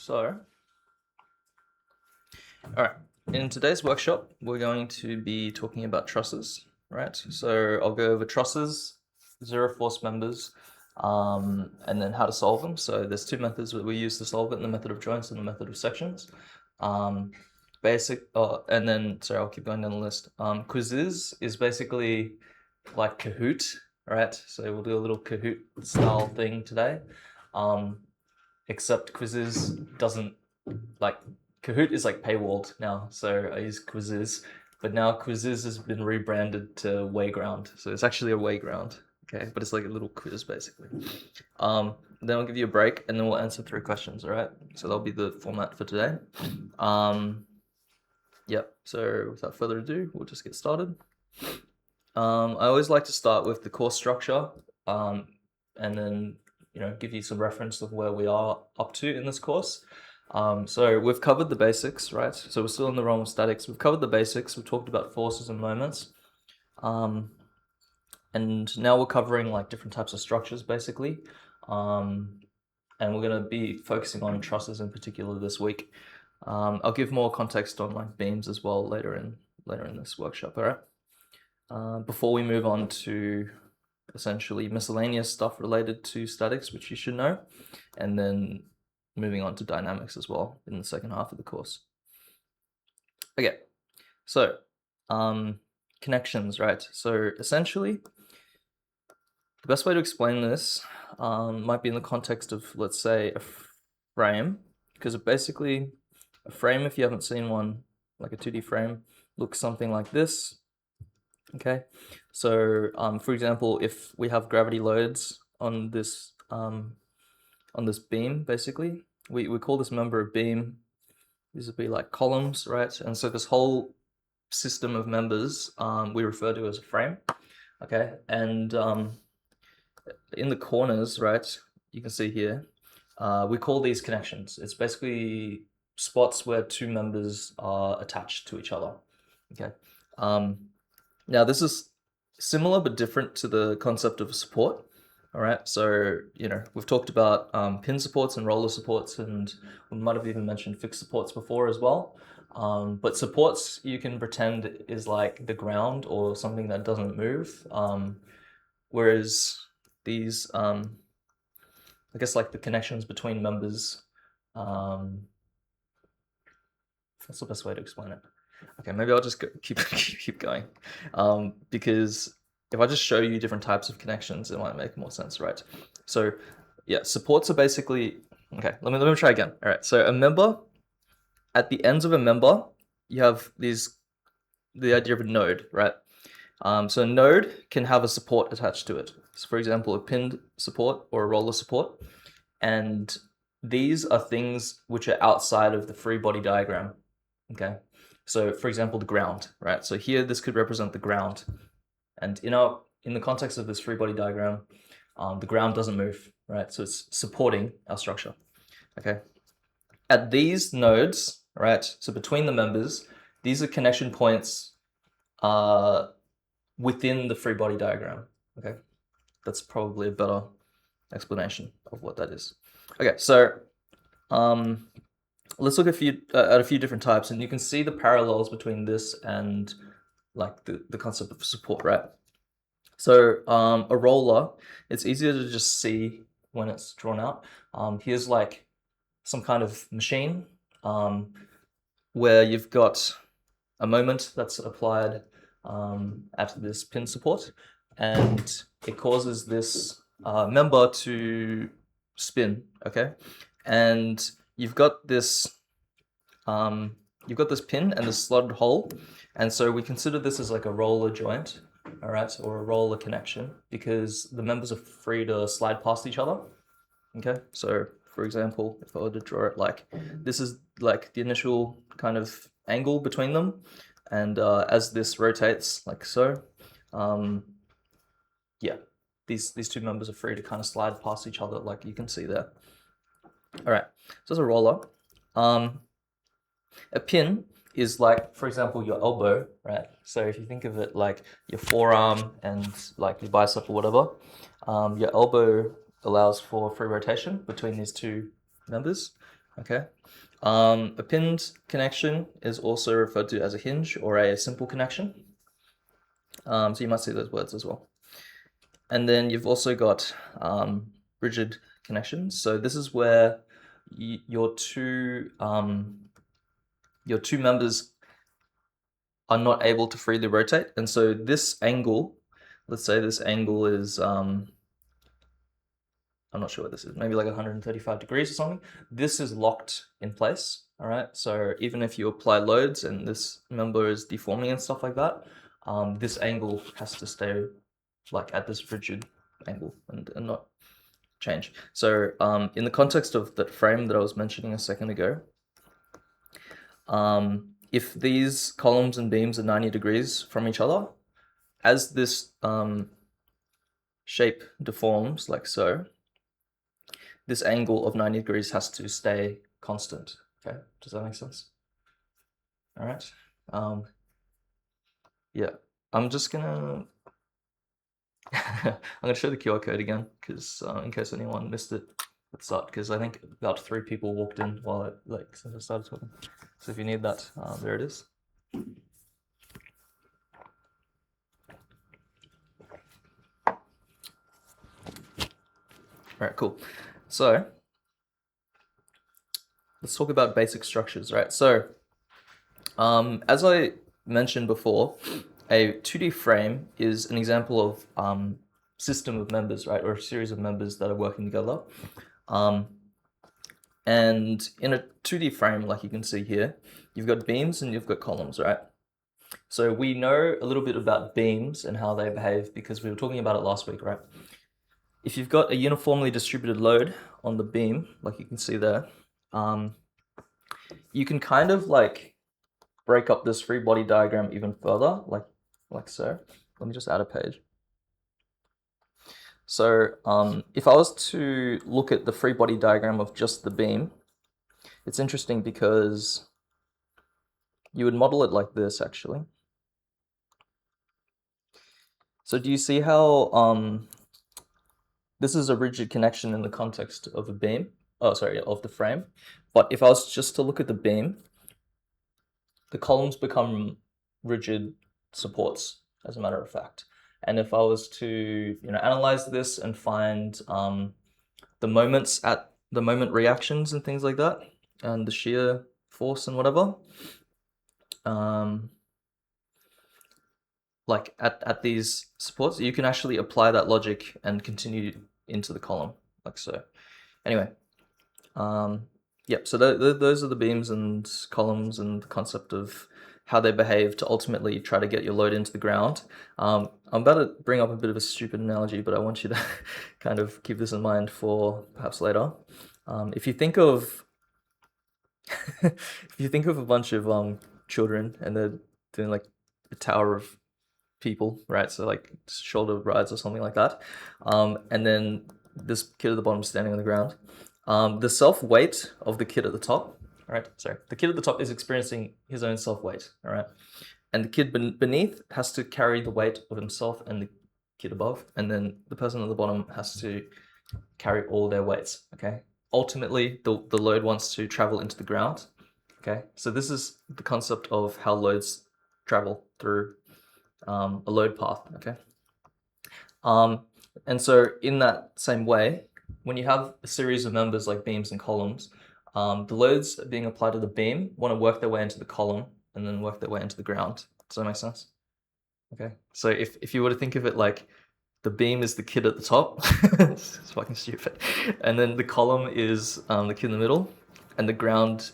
So, all right, in today's workshop, we're going to be talking about trusses, right? So I'll go over trusses, zero force members, and then how to solve them. So there's two methods that we use to solve it, the method of joints and the method of sections. And then, sorry, I'll keep going down the list. Quizzes is basically like Kahoot, right? So we'll do a little Kahoot style thing today. Except quizzes doesn't, like, Kahoot is like paywalled now, so I use quizzes, but now quizzes has been rebranded to Wayground, so it's actually a Wayground, okay, but it's like a little quiz basically. Then I'll give you a break and then we'll answer 3 questions, all right? So that'll be the format for today. Yep, so without further ado, we'll just get started. I always like to start with the course structure, and then give you some reference of where we are up to in this course. So we've covered the basics, right? So we're still in the realm of statics. We've covered the basics. We've talked about forces and moments. And now we're covering like different types of structures basically. And we're going to be focusing on trusses in particular this week. I'll give more context on like beams as well later in this workshop, all right? Before we move on to essentially miscellaneous stuff related to statics, which you should know, and then moving on to dynamics as well in the second half of the course. Okay, so connections, right? So essentially, the best way to explain this might be in the context of, let's say, a frame, because basically a frame, if you haven't seen one, like a 2D frame, looks something like this. Okay, so for example, if we have gravity loads on this beam, basically, we call this member a beam. These would be like columns, right? And so this whole system of members we refer to as a frame. Okay, and in the corners, right, you can see here, we call these connections. It's basically spots where 2 members are attached to each other. Okay. Now this is similar but different to the concept of support. All right, so we've talked about pin supports and roller supports, and we might have even mentioned fixed supports before as well. But supports you can pretend is like the ground or something that doesn't move, whereas these, I guess, like the connections between members, that's the best way to explain it. Okay, maybe I'll just keep going, because if I just show you different types of connections, it might make more sense, right? So yeah, supports are basically, okay, let me try again. All right, so a member, at the ends of a member, you have the idea of a node, right? So a node can have a support attached to it. So for example, a pinned support or a roller support, and these are things which are outside of the free body diagram, okay? So for example, the ground, right? So here, this could represent the ground. And in the context of this free body diagram, the ground doesn't move, right? So it's supporting our structure, okay? At these nodes, right, so between the members, these are connection points within the free body diagram, okay? That's probably a better explanation of what that is. Okay, so let's look at a few different types, and you can see the parallels between this and like the concept of support, right? So a roller, it's easier to just see when it's drawn out. Here's like some kind of machine where you've got a moment that's applied at this pin support, and it causes this member to spin, okay? And you've got this pin and this slotted hole, and so we consider this as like a roller joint, all right, or a roller connection, because the members are free to slide past each other. Okay, so for example, if I were to draw it like this is like the initial kind of angle between them, and as this rotates like so, yeah, these 2 members are free to kind of slide past each other, like you can see there. All right, so as a roller, a pin is like, for example, your elbow, right? So if you think of it like your forearm and like your bicep or whatever, your elbow allows for free rotation between these 2 members. Okay. A pinned connection is also referred to as a hinge or a simple connection. So you might see those words as well. And then you've also got rigid connections. So this is where your two members are not able to freely rotate. And so this angle, let's say this angle is I'm not sure what this is, maybe like 135 degrees or something. This is locked in place, all right? So even if you apply loads and this member is deforming and stuff like that, this angle has to stay like at this rigid angle and not change. So in the context of that frame that I was mentioning a second ago, if these columns and beams are 90 degrees from each other, as this shape deforms like so, this angle of 90 degrees has to stay constant. Okay, does that make sense? All right. Yeah, I'm just gonna I'm gonna show the QR code again because in case anyone missed it at the start, because I think about 3 people walked in while since I started talking. So if you need that, there it is. All right, cool. So let's talk about basic structures, right? So as I mentioned before, a 2D frame is an example of system of members, right, or a series of members that are working together. And in a 2D frame, like you can see here, you've got beams and you've got columns, right? So we know a little bit about beams and how they behave because we were talking about it last week, right? If you've got a uniformly distributed load on the beam, like you can see there, you can kind of like break up this free body diagram even further, like so. Let me just add a page. So if I was to look at the free body diagram of just the beam, it's interesting because you would model it like this actually. So do you see how this is a rigid connection in the context of a beam? Oh, sorry, of the frame. But if I was just to look at the beam, the columns become rigid supports, as a matter of fact. And if I was to, analyze this and find the moments at the moment reactions and things like that, and the shear force and whatever, like at these supports, you can actually apply that logic and continue into the column, like so. Anyway, yep, so those are the beams and columns and the concept of how they behave to ultimately try to get your load into the ground. I'm about to bring up a bit of a stupid analogy, but I want you to kind of keep this in mind for perhaps later. If you think of if you think of a bunch of children and they're doing like a tower of people, right? So like shoulder rides or something like that. And then this kid at the bottom is standing on the ground. The self-weight of the kid at the top, right? Sorry, the kid at the top is experiencing his own self-weight, all right? And the kid beneath has to carry the weight of himself and the kid above, and then the person at the bottom has to carry all their weights, okay? Ultimately, the load wants to travel into the ground, okay? So this is the concept of how loads travel through a load path, okay? And so in that same way, when you have a series of members like beams and columns, the loads being applied to the beam want to work their way into the column and then work their way into the ground. Does that make sense? Okay. So if you were to think of it like the beam is the kid at the top, it's fucking stupid, and then the column is the kid in the middle, and the ground.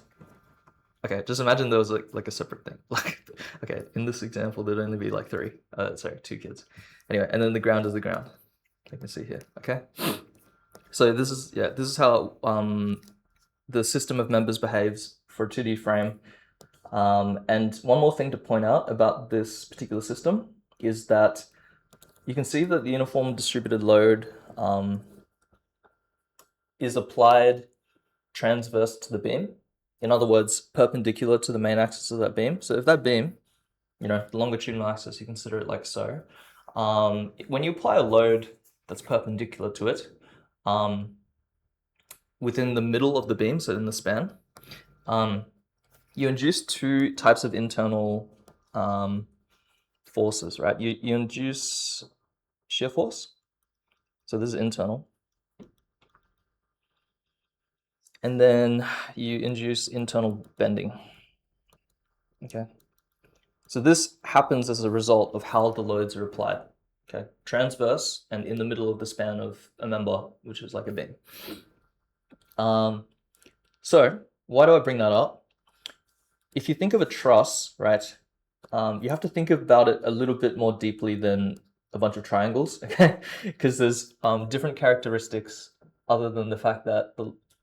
Okay, just imagine there was like a separate thing. Like, okay, in this example, there'd only be like 2 kids. Anyway, and then the ground is the ground. You can see here. Okay, so this is how the system of members behaves for a 2D frame. And one more thing to point out about this particular system is that you can see that the uniform distributed load is applied transverse to the beam. In other words, perpendicular to the main axis of that beam. So if that beam, the longitudinal axis, you consider it like so. When you apply a load that's perpendicular to it, within the middle of the beam, so in the span, you induce two types of internal forces, right? You induce shear force, so this is internal, and then you induce internal bending. Okay, so this happens as a result of how the loads are applied. Okay, transverse and in the middle of the span of a member, which is like a beam. So why do I bring that up? If you think of a truss, right, you have to think about it a little bit more deeply than a bunch of triangles, okay? Because there's different characteristics other than the fact that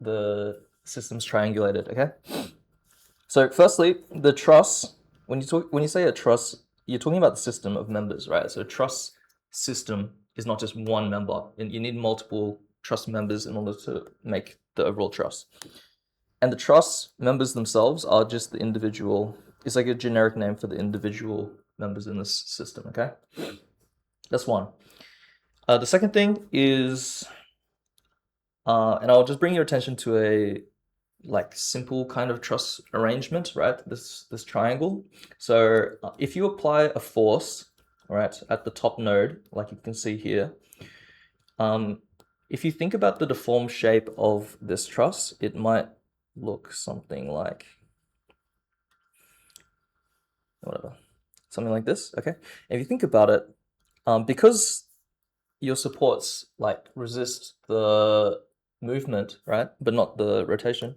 the system's triangulated, okay? So firstly, the truss, when you say a truss, you're talking about the system of members, right? So a truss system is not just one member, and you need multiple truss members in order to make the overall truss. And the truss members themselves are just the individual, it's like a generic name for the individual members in this system, okay? That's one. The second thing is, and I'll just bring your attention to a like simple kind of truss arrangement, right? This triangle. So if you apply a force, right, at the top node, like you can see here, if you think about the deformed shape of this truss, it might look something like whatever, something like this, okay? If you think about it, because your supports like resist the movement, right, but not the rotation,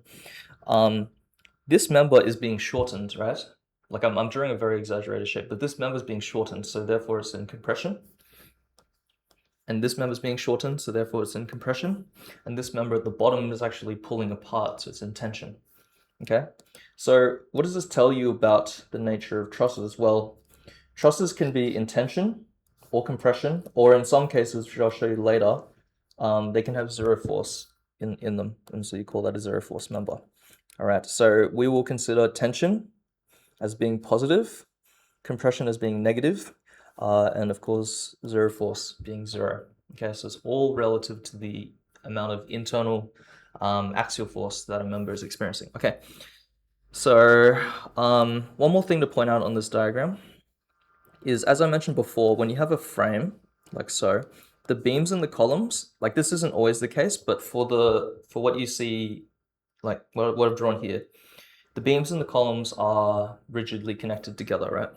this member is being shortened, right? Like I'm drawing a very exaggerated shape, but this member is being shortened, so therefore it's in compression. And this member is being shortened, so therefore it's in compression. And this member at the bottom is actually pulling apart, so it's in tension. Okay, so what does this tell you about the nature of trusses? Well, trusses can be in tension or compression, or in some cases, which I'll show you later, they can have zero force in them, and so you call that a zero force member. All right, so we will consider tension as being positive, compression as being negative, and of course, zero force being zero. Okay, so it's all relative to the amount of internal axial force that a member is experiencing. Okay, so one more thing to point out on this diagram is, as I mentioned before, when you have a frame like so, the beams and the columns, like this isn't always the case, but for what you see, like what I've drawn here, the beams and the columns are rigidly connected together, right?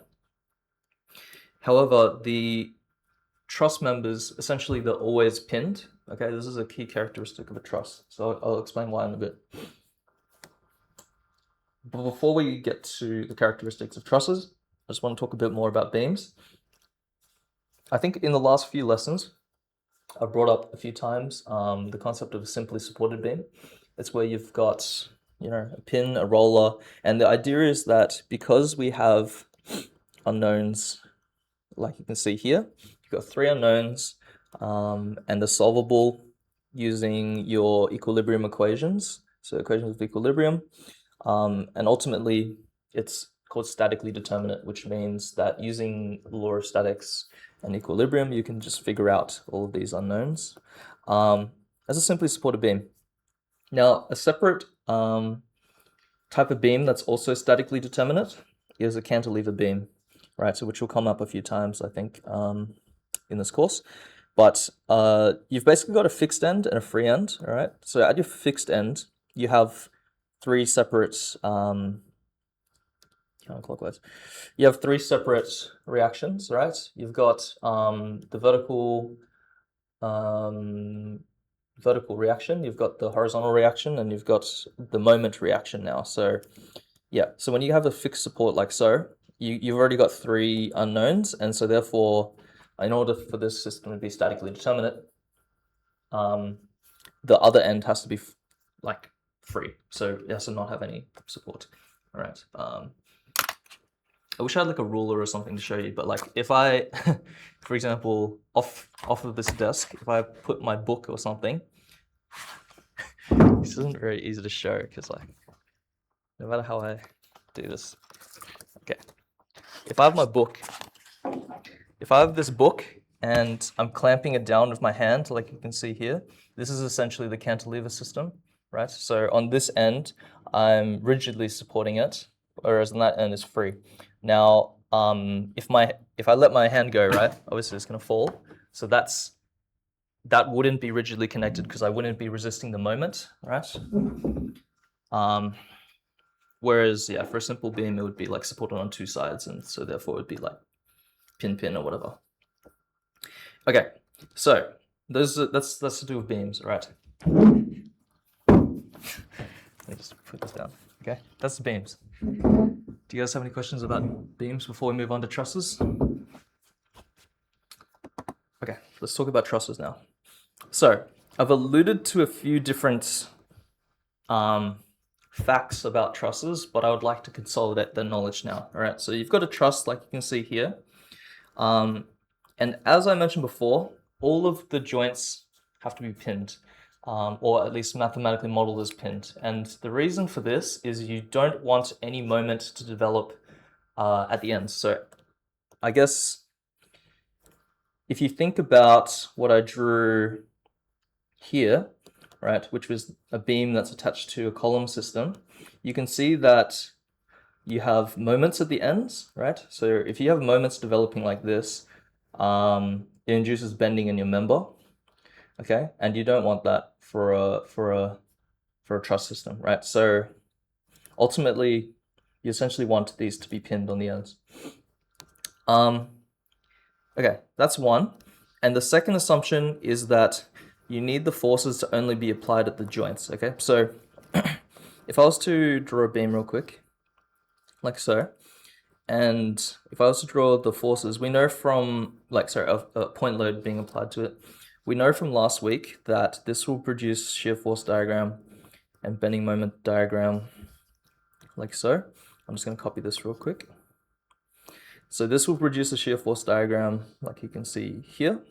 However, the truss members, essentially they're always pinned. Okay, this is a key characteristic of a truss. So I'll explain why in a bit. But before we get to the characteristics of trusses, I just want to talk a bit more about beams. I think in the last few lessons, I brought up a few times the concept of a simply supported beam. It's where you've got, you know, a pin, a roller, and the idea is that because we have unknowns, like you can see here, you've got three unknowns, and they're solvable using your equilibrium equations, so equations of equilibrium, and ultimately it's called statically determinate, which means that using the law of statics and equilibrium, you can just figure out all of these unknowns as a simply supported beam. Now, a separate type of beam that's also statically determinate is a cantilever beam, right? So which will come up a few times, I think, in this course. But you've basically got a fixed end and a free end, all right? So at your fixed end, you have three separate counterclockwise. You have three separate reactions, right? You've got the vertical reaction, you've got the horizontal reaction, and you've got the moment reaction now. So yeah, so when you have a fixed support like so, you've already got three unknowns, and so therefore, in order for this system to be statically determinate, the other end has to be like free, so it has to not have any support. All right. I wish I had like a ruler or something to show you, but like if I, for example, off of this desk, if I put my book or something, this isn't very easy to show because like, no matter how I do this, okay. If I have my book, if I have this book and I'm clamping it down with my hand, like you can see here, this is essentially the cantilever system, right? So on this end, I'm rigidly supporting it, whereas on that end is free. Now, if I let my hand go, right, obviously it's going to fall. So that wouldn't be rigidly connected because I wouldn't be resisting the moment, right? Whereas, yeah, for a simple beam, it would be like supported on two sides, and so therefore it would be like pin or whatever. Okay, so that's to do with beams, right? Let me just put this down. Okay, that's the beams. Do you guys have any questions about beams before we move on to trusses? Okay, let's talk about trusses now. So I've alluded to a few different facts about trusses, but I would like to consolidate the knowledge now. All right, so you've got a truss like you can see here. And as I mentioned before, all of the joints have to be pinned, or at least mathematically modeled as pinned. And the reason for this is you don't want any moment to develop at the end. So I guess if you think about what I drew here, right, which was a beam that's attached to a column system, you can see that you have moments at the ends, right? So if you have moments developing like this, it induces bending in your member, okay? And you don't want that for a truss system, right? So ultimately, you essentially want these to be pinned on the ends. Okay, that's one. And the second assumption is that you need the forces to only be applied at the joints, okay? So if I was to draw a beam real quick, like so, and if I was to draw the forces, we know from, a point load being applied to it, we know from last week that this will produce shear force diagram and bending moment diagram, like so. I'm just going to copy this real quick. So this will produce a shear force diagram, like you can see here,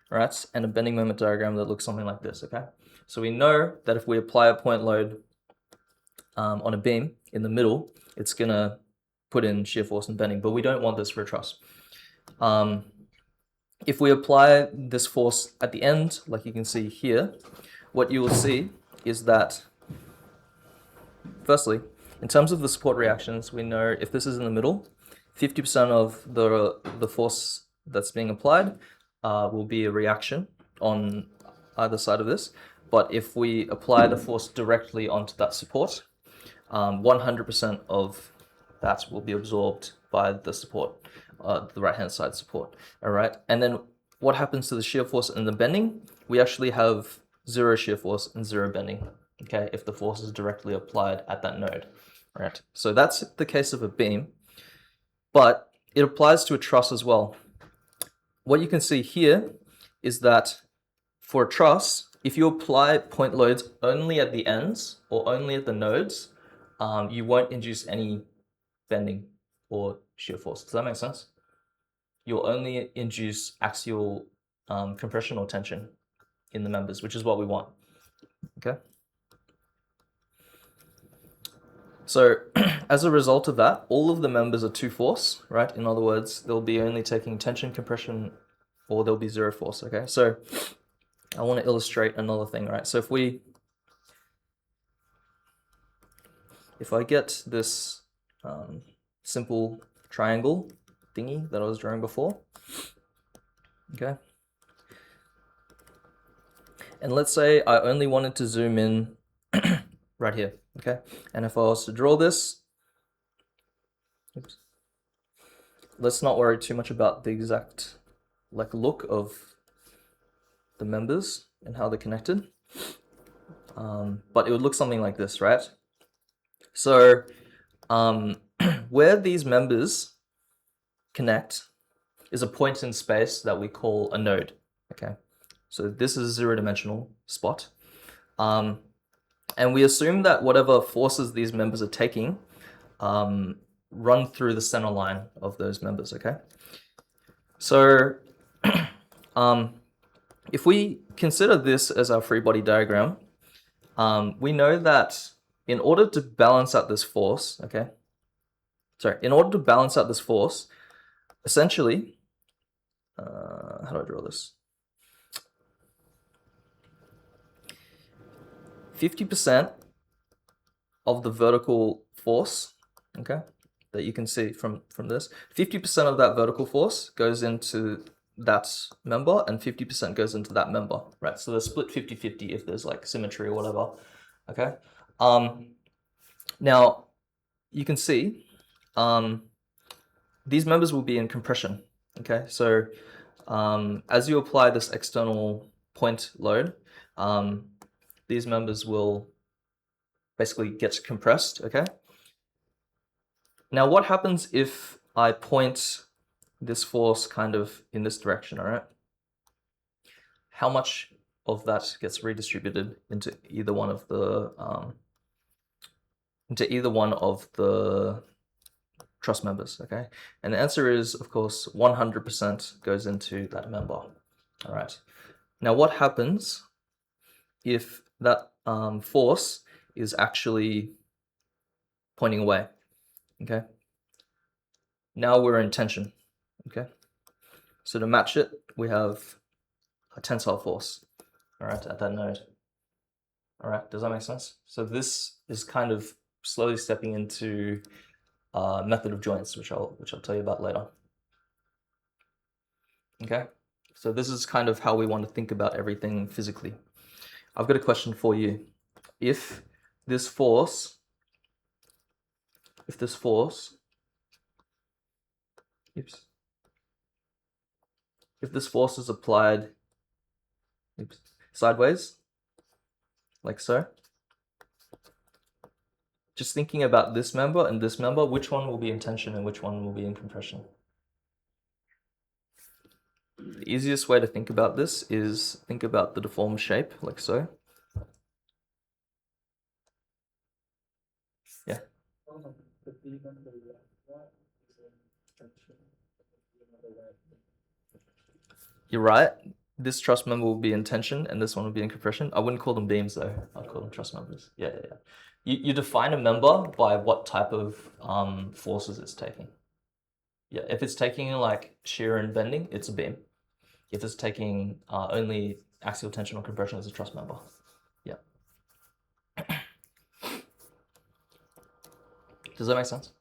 right? And a bending moment diagram that looks something like this, okay? So we know that if we apply a point load on a beam in the middle, it's going to put in shear force and bending, but we don't want this for a truss. If we apply this force at the end, like you can see here, what you will see is that, firstly, in terms of the support reactions, we know if this is in the middle, 50% of the force that's being applied will be a reaction on either side of this. But if we apply the force directly onto that support, 100% of that will be absorbed by the support, the right-hand side support, all right? And then what happens to the shear force and the bending? We actually have zero shear force and zero bending, okay, if the force is directly applied at that node, right? So that's the case of a beam, but it applies to a truss as well. What you can see here is that for a truss, if you apply point loads only at the ends or only at the nodes, you won't induce any bending or shear force. Does that make sense? You'll only induce axial compression or tension in the members, which is what we want, okay? So as a result of that, all of the members are two force, right? In other words, they'll be only taking tension, compression, or there'll be zero force, okay? So I want to illustrate another thing, right? So if I get this simple triangle thingy that I was drawing before, okay? And let's say I only wanted to zoom in right here, okay? And if I was to draw this, oops, let's not worry too much about the exact look of the members and how they're connected. But it would look something like this, right? So where these members connect is a point in space that we call a node, okay? So this is a zero-dimensional spot. And we assume that whatever forces these members are taking run through the center line of those members, okay? So if we consider this as our free body diagram, we know that in order to balance out this force, okay? Sorry, in order to balance out this force, essentially, how do I draw this? 50% of the vertical force, okay, that you can see from this, 50% of that vertical force goes into that member and 50% goes into that member, right? So they're split 50-50 if there's like symmetry or whatever, okay? Now, you can see these members will be in compression, okay? So as you apply this external point load, these members will basically get compressed, okay? Now, what happens if I point this force kind of in this direction, all right? How much of that gets redistributed into either one of the truss members, okay? And the answer is, of course, 100% goes into that member, all right? Now, what happens if that force is actually pointing away, okay? Now we're in tension, okay? So to match it, we have a tensile force, all right, at that node. All right, does that make sense? So this is kind of slowly stepping into method of joints, which I'll tell you about later. Okay, so this is kind of how we want to think about everything physically. I've got a question for you. If this force, oops, if this force is applied, oops, sideways, like so, just thinking about this member and this member, which one will be in tension and which one will be in compression? The easiest way to think about this is think about the deformed shape, like so. Yeah. You're right. This truss member will be in tension and this one will be in compression. I wouldn't call them beams though. I'd call them truss members. Yeah. You define a member by what type of forces it's taking. Yeah, if it's taking like shear and bending, it's a beam. If it's taking only axial tension or compression, it's a truss member. Yeah. Does that make sense?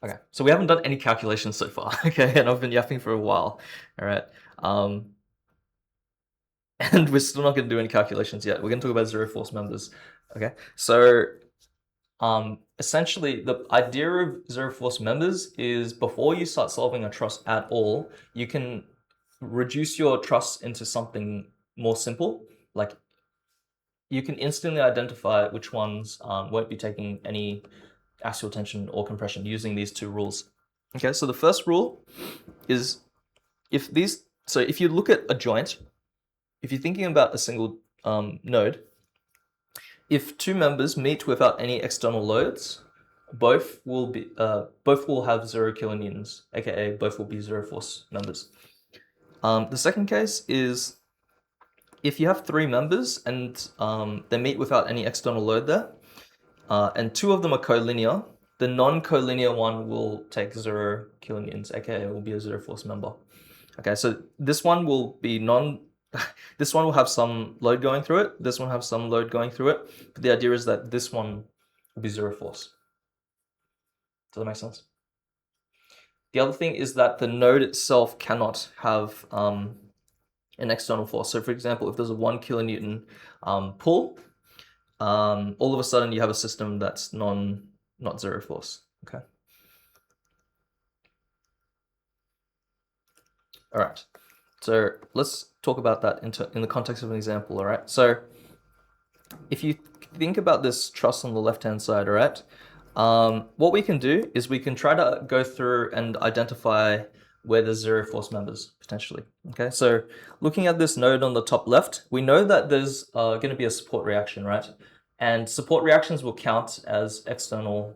Okay, so we haven't done any calculations so far, okay, and I've been yapping for a while, all right, and we're still not going to do any calculations yet. We're going to talk about zero force members, okay? So essentially, the idea of zero force members is before you start solving a truss at all, you can reduce your truss into something more simple, like you can instantly identify which ones won't be taking any axial tension or compression using these two rules. Okay, so the first rule is if you look at a joint, if you're thinking about a single node, if two members meet without any external loads, both will have 0 kilonewtons, aka both will be zero force members. The second case is if you have three members and they meet without any external load there, and two of them are collinear, the non-collinear one will take 0 kilonewtons, aka it will be a zero force member. Okay, so this one will be this one will have some load going through it, this one will have some load going through it, but the idea is that this one will be zero force. Does that make sense? The other thing is that the node itself cannot have an external force. So for example, if there's a 1 kilonewton pull, all of a sudden you have a system that's not zero force, okay? All right, so let's talk about that in the context of an example, all right? So if you think about this truss on the left-hand side, all right, what we can do is we can try to go through and identify where there's zero force members, potentially, okay? So looking at this node on the top left, we know that there's going to be a support reaction, right? And support reactions will count as external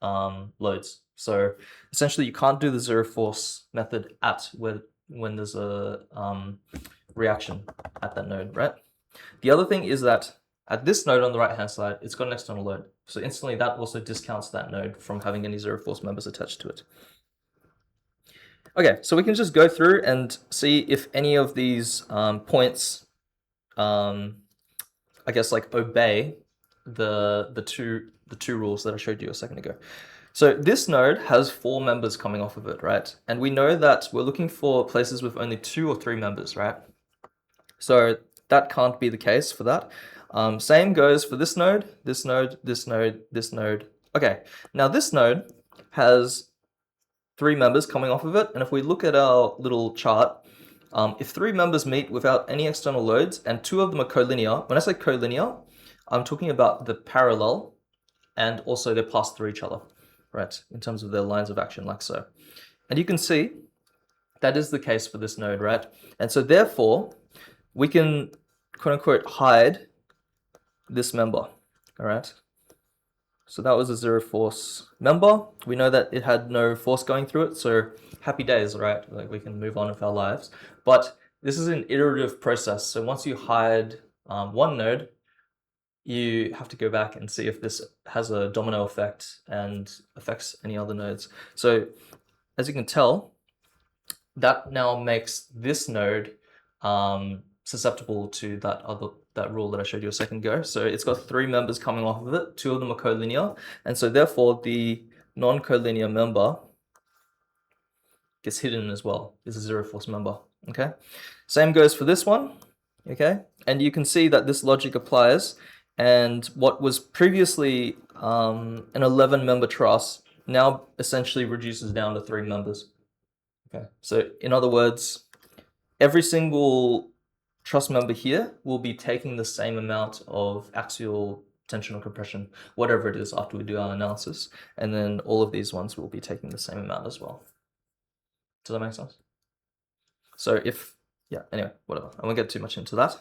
loads. So essentially you can't do the zero force method when there's a reaction at that node, right? The other thing is that at this node on the right-hand side, it's got an external load. So instantly that also discounts that node from having any zero force members attached to it. Okay, so we can just go through and see if any of these points I guess, like obey the two rules that I showed you a second ago. So this node has 4 members coming off of it, right? And we know that we're looking for places with only 2 or 3 members, right? So that can't be the case for that. Same goes for this node, this node, this node, this node. Okay, now this node has 3 members coming off of it, and if we look at our little chart, if 3 members meet without any external loads and 2 of them are collinear, when I say collinear, I'm talking about the parallel and also they pass through each other, right, in terms of their lines of action, like so. And you can see that is the case for this node, right? And so therefore, we can quote unquote hide this member, all right? So that was a 0 force member. We know that it had no force going through it, so happy days, right? Like we can move on with our lives. But this is an iterative process. So once you hide one node, you have to go back and see if this has a domino effect and affects any other nodes. So as you can tell, that now makes this node susceptible to that rule that I showed you a second ago. So it's got 3 members coming off of it. 2 of them are collinear, and so therefore the non-collinear member gets hidden as well. Is a 0 force member. Okay. Same goes for this one. Okay, and you can see that this logic applies. And what was previously an 11-member truss now essentially reduces down to 3 members. Okay, so in other words, every single truss member here will be taking the same amount of axial tension or compression, whatever it is, after we do our analysis. And then all of these ones will be taking the same amount as well. Does that make sense? So yeah, anyway, whatever. I won't get too much into that.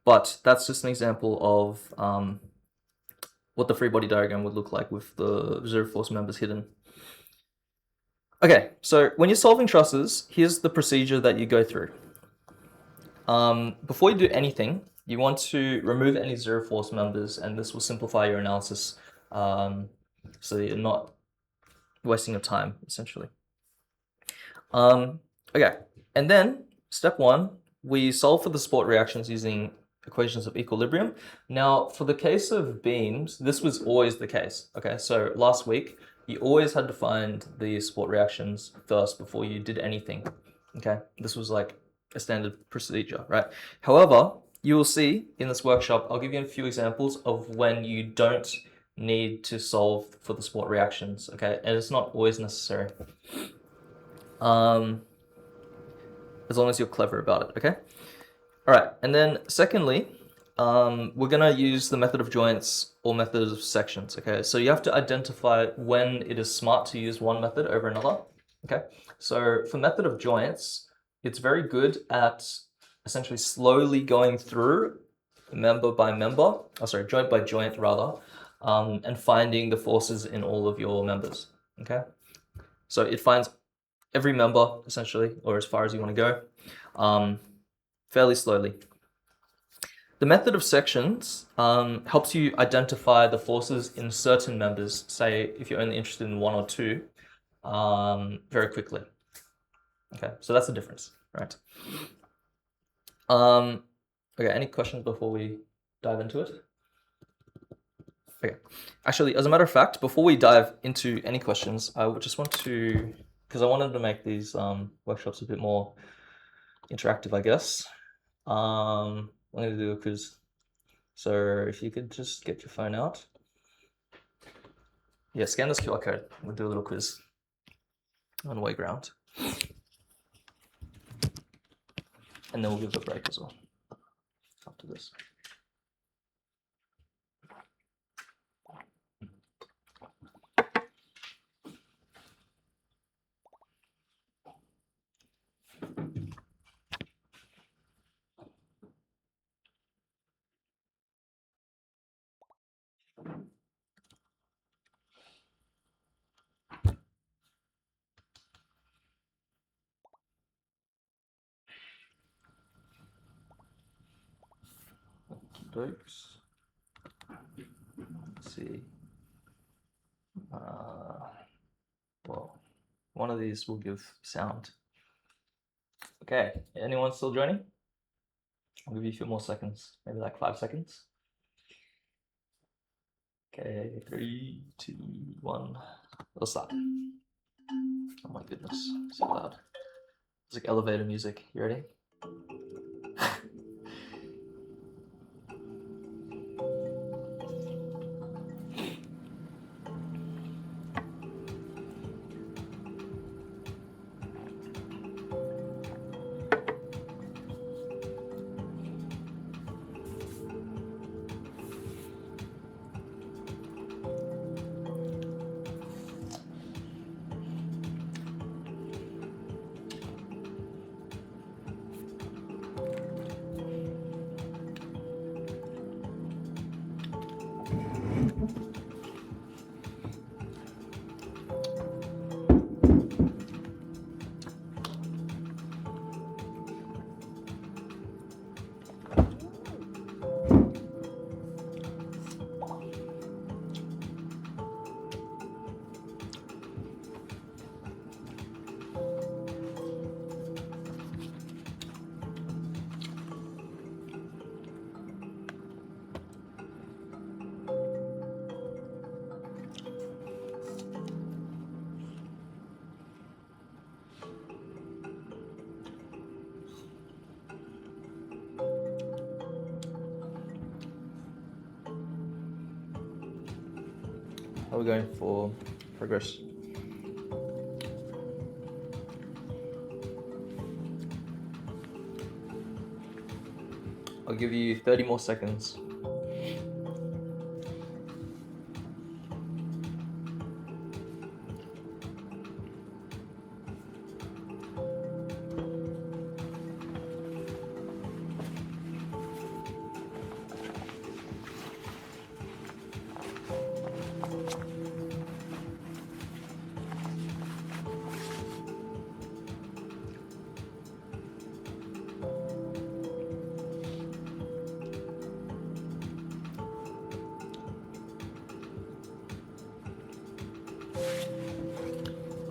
But that's just an example of what the free body diagram would look like with the 0 force members hidden. Okay, so when you're solving trusses, here's the procedure that you go through. Before you do anything, you want to remove any 0 force members, and this will simplify your analysis so that you're not wasting your time, essentially. Okay, and then step 1, we solve for the support reactions using equations of equilibrium. Now, for the case of beams, this was always the case. Okay, so last week, you always had to find the support reactions first before you did anything. Okay, this was like a standard procedure, right? However, you will see in this workshop, I'll give you a few examples of when you don't need to solve for the support reactions, okay? And it's not always necessary. As long as you're clever about it, okay? All right, and then secondly, we're gonna use the method of joints or method of sections, okay? So you have to identify when it is smart to use one method over another, okay? So for method of joints, it's very good at essentially slowly going through member by member, joint by joint rather, and finding the forces in all of your members, okay? So it finds every member essentially, or as far as you want to go, fairly slowly. The method of sections helps you identify the forces in certain members, say if you're only interested in 1 or 2, very quickly. Okay, so that's the difference, right? Okay, any questions before we dive into it? Okay, actually, as a matter of fact, before we dive into any questions, I would just want to, because I wanted to make these workshops a bit more interactive, I guess. I'm going to do a quiz. So if you could just get your phone out. Yeah, scan this QR code. We'll do a little quiz on Wayground. And then we'll give a break as well after this. Let's see. Well, one of these will give sound. Okay, anyone still joining? I'll give you a few more seconds, maybe like 5 seconds. Okay, 3, 2, 1. Let's start. Oh my goodness, so loud. It's like elevator music. You ready? How are we going for progress? I'll give you 30 more seconds.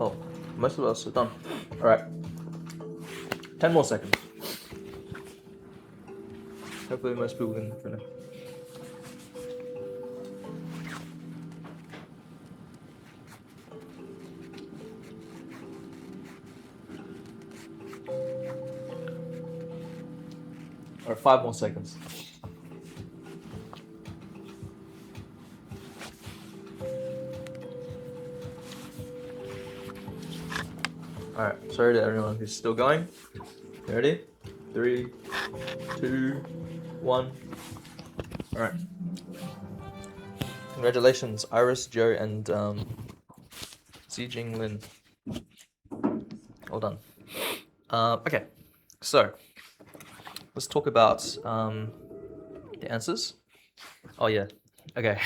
Oh, most of us are done. All right, 10 more seconds. Hopefully most people can finish. All right, 5 more seconds. All right, sorry to everyone who's still going. You ready? 3, 2, 1. All right. Congratulations, Iris, Joe, and Xijing Lin. Well done. Okay, so let's talk about the answers. Oh yeah. Okay.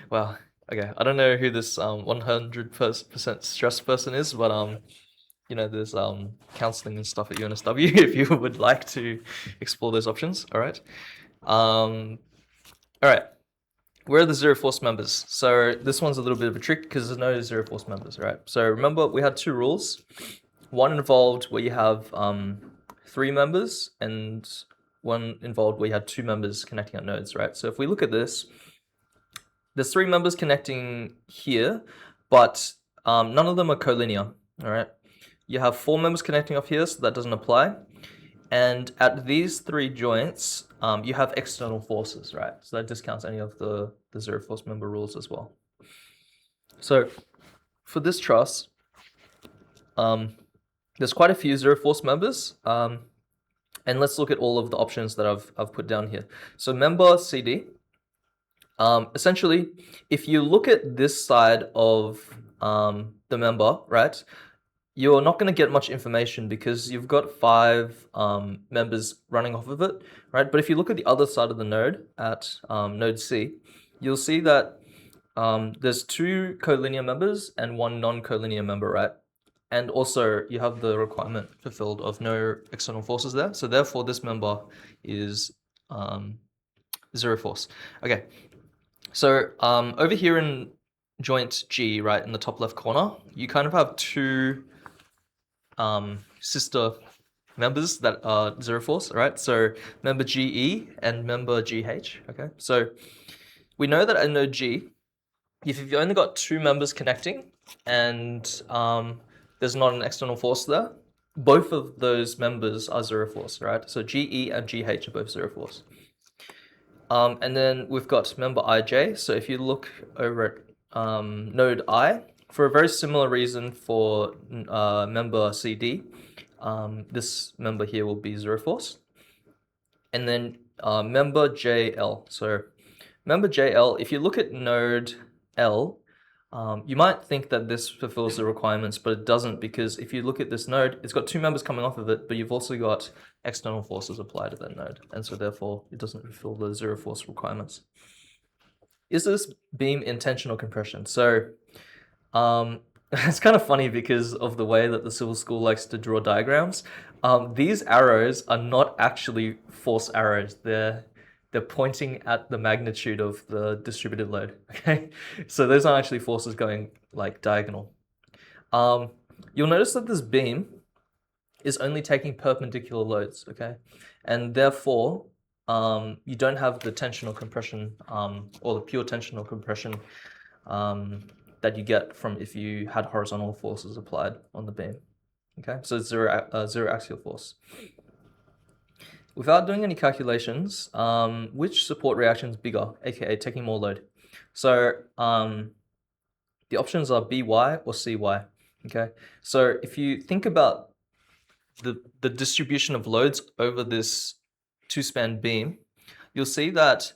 Wow. Okay. I don't know who this 100% stress person is, but you know, there's counseling and stuff at UNSW if you would like to explore those options. All right. All right. Where are the zero force members? So this one's a little bit of a trick because there's no zero force members, right? So remember we had 2 rules. One involved where you have 3 members, and one involved where you had 2 members connecting at nodes, right? So if we look at this, there's 3 members connecting here, but none of them are collinear, all right? You have 4 members connecting off here, so that doesn't apply. And at these 3 joints, you have external forces, right? So that discounts any of the zero force member rules as well. So for this truss, there's quite a few zero force members. And let's look at all of the options that I've put down here. So member CD, essentially, if you look at this side of the member, right, you're not going to get much information because you've got 5 members running off of it, right? But if you look at the other side of the node at node C, you'll see that there's 2 collinear members and 1 non-collinear member, right? And also you have the requirement fulfilled of no external forces there. So therefore this member is zero force. Okay, so over here in joint G, right, in the top left corner, you kind of have 2 sister members that are zero force, right? So member GE and member GH, okay? So we know that at node G, if you've only got two members connecting and there's not an external force there, both of those members are zero force, right? So GE and GH are both zero force. And then we've got member IJ. So if you look over at node I, for a very similar reason for member CD, this member here will be zero force. And then member JL. So member JL, if you look at node L, you might think that this fulfills the requirements, but it doesn't, because if you look at this node, it's got two members coming off of it, but you've also got external forces applied to that node, and so therefore it doesn't fulfill the zero force requirements. Is this beam in tension or compression? So it's kind of funny because of the way that the civil school likes to draw diagrams. These arrows are not actually force arrows. They're pointing at the magnitude of the distributed load. Okay, so those aren't actually forces going like diagonal. You'll notice that this beam is only taking perpendicular loads. Okay, and therefore you don't have the tensional compression or the pure tensional compression that you get from if you had horizontal forces applied on the beam. Okay, so it's zero axial force. Without doing any calculations, which support reaction is bigger, aka taking more load? So the options are BY or CY. Okay, so if you think about the distribution of loads over this two-span beam, you'll see that,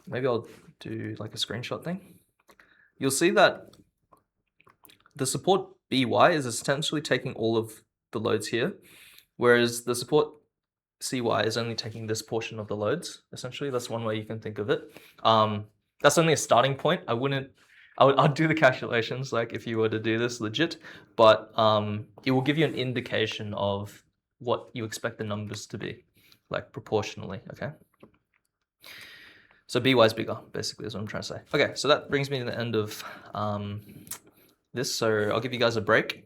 maybe I'll do like a screenshot thing. You'll see that the support BY is essentially taking all of the loads here, whereas the support CY is only taking this portion of the loads. Essentially, that's one way you can think of it. That's only a starting point. I'd do the calculations like if you were to do this legit, but it will give you an indication of what you expect the numbers to be, like proportionally, okay? So BY is bigger, basically, is what I'm trying to say. Okay, so that brings me to the end of this, so I'll give you guys a break.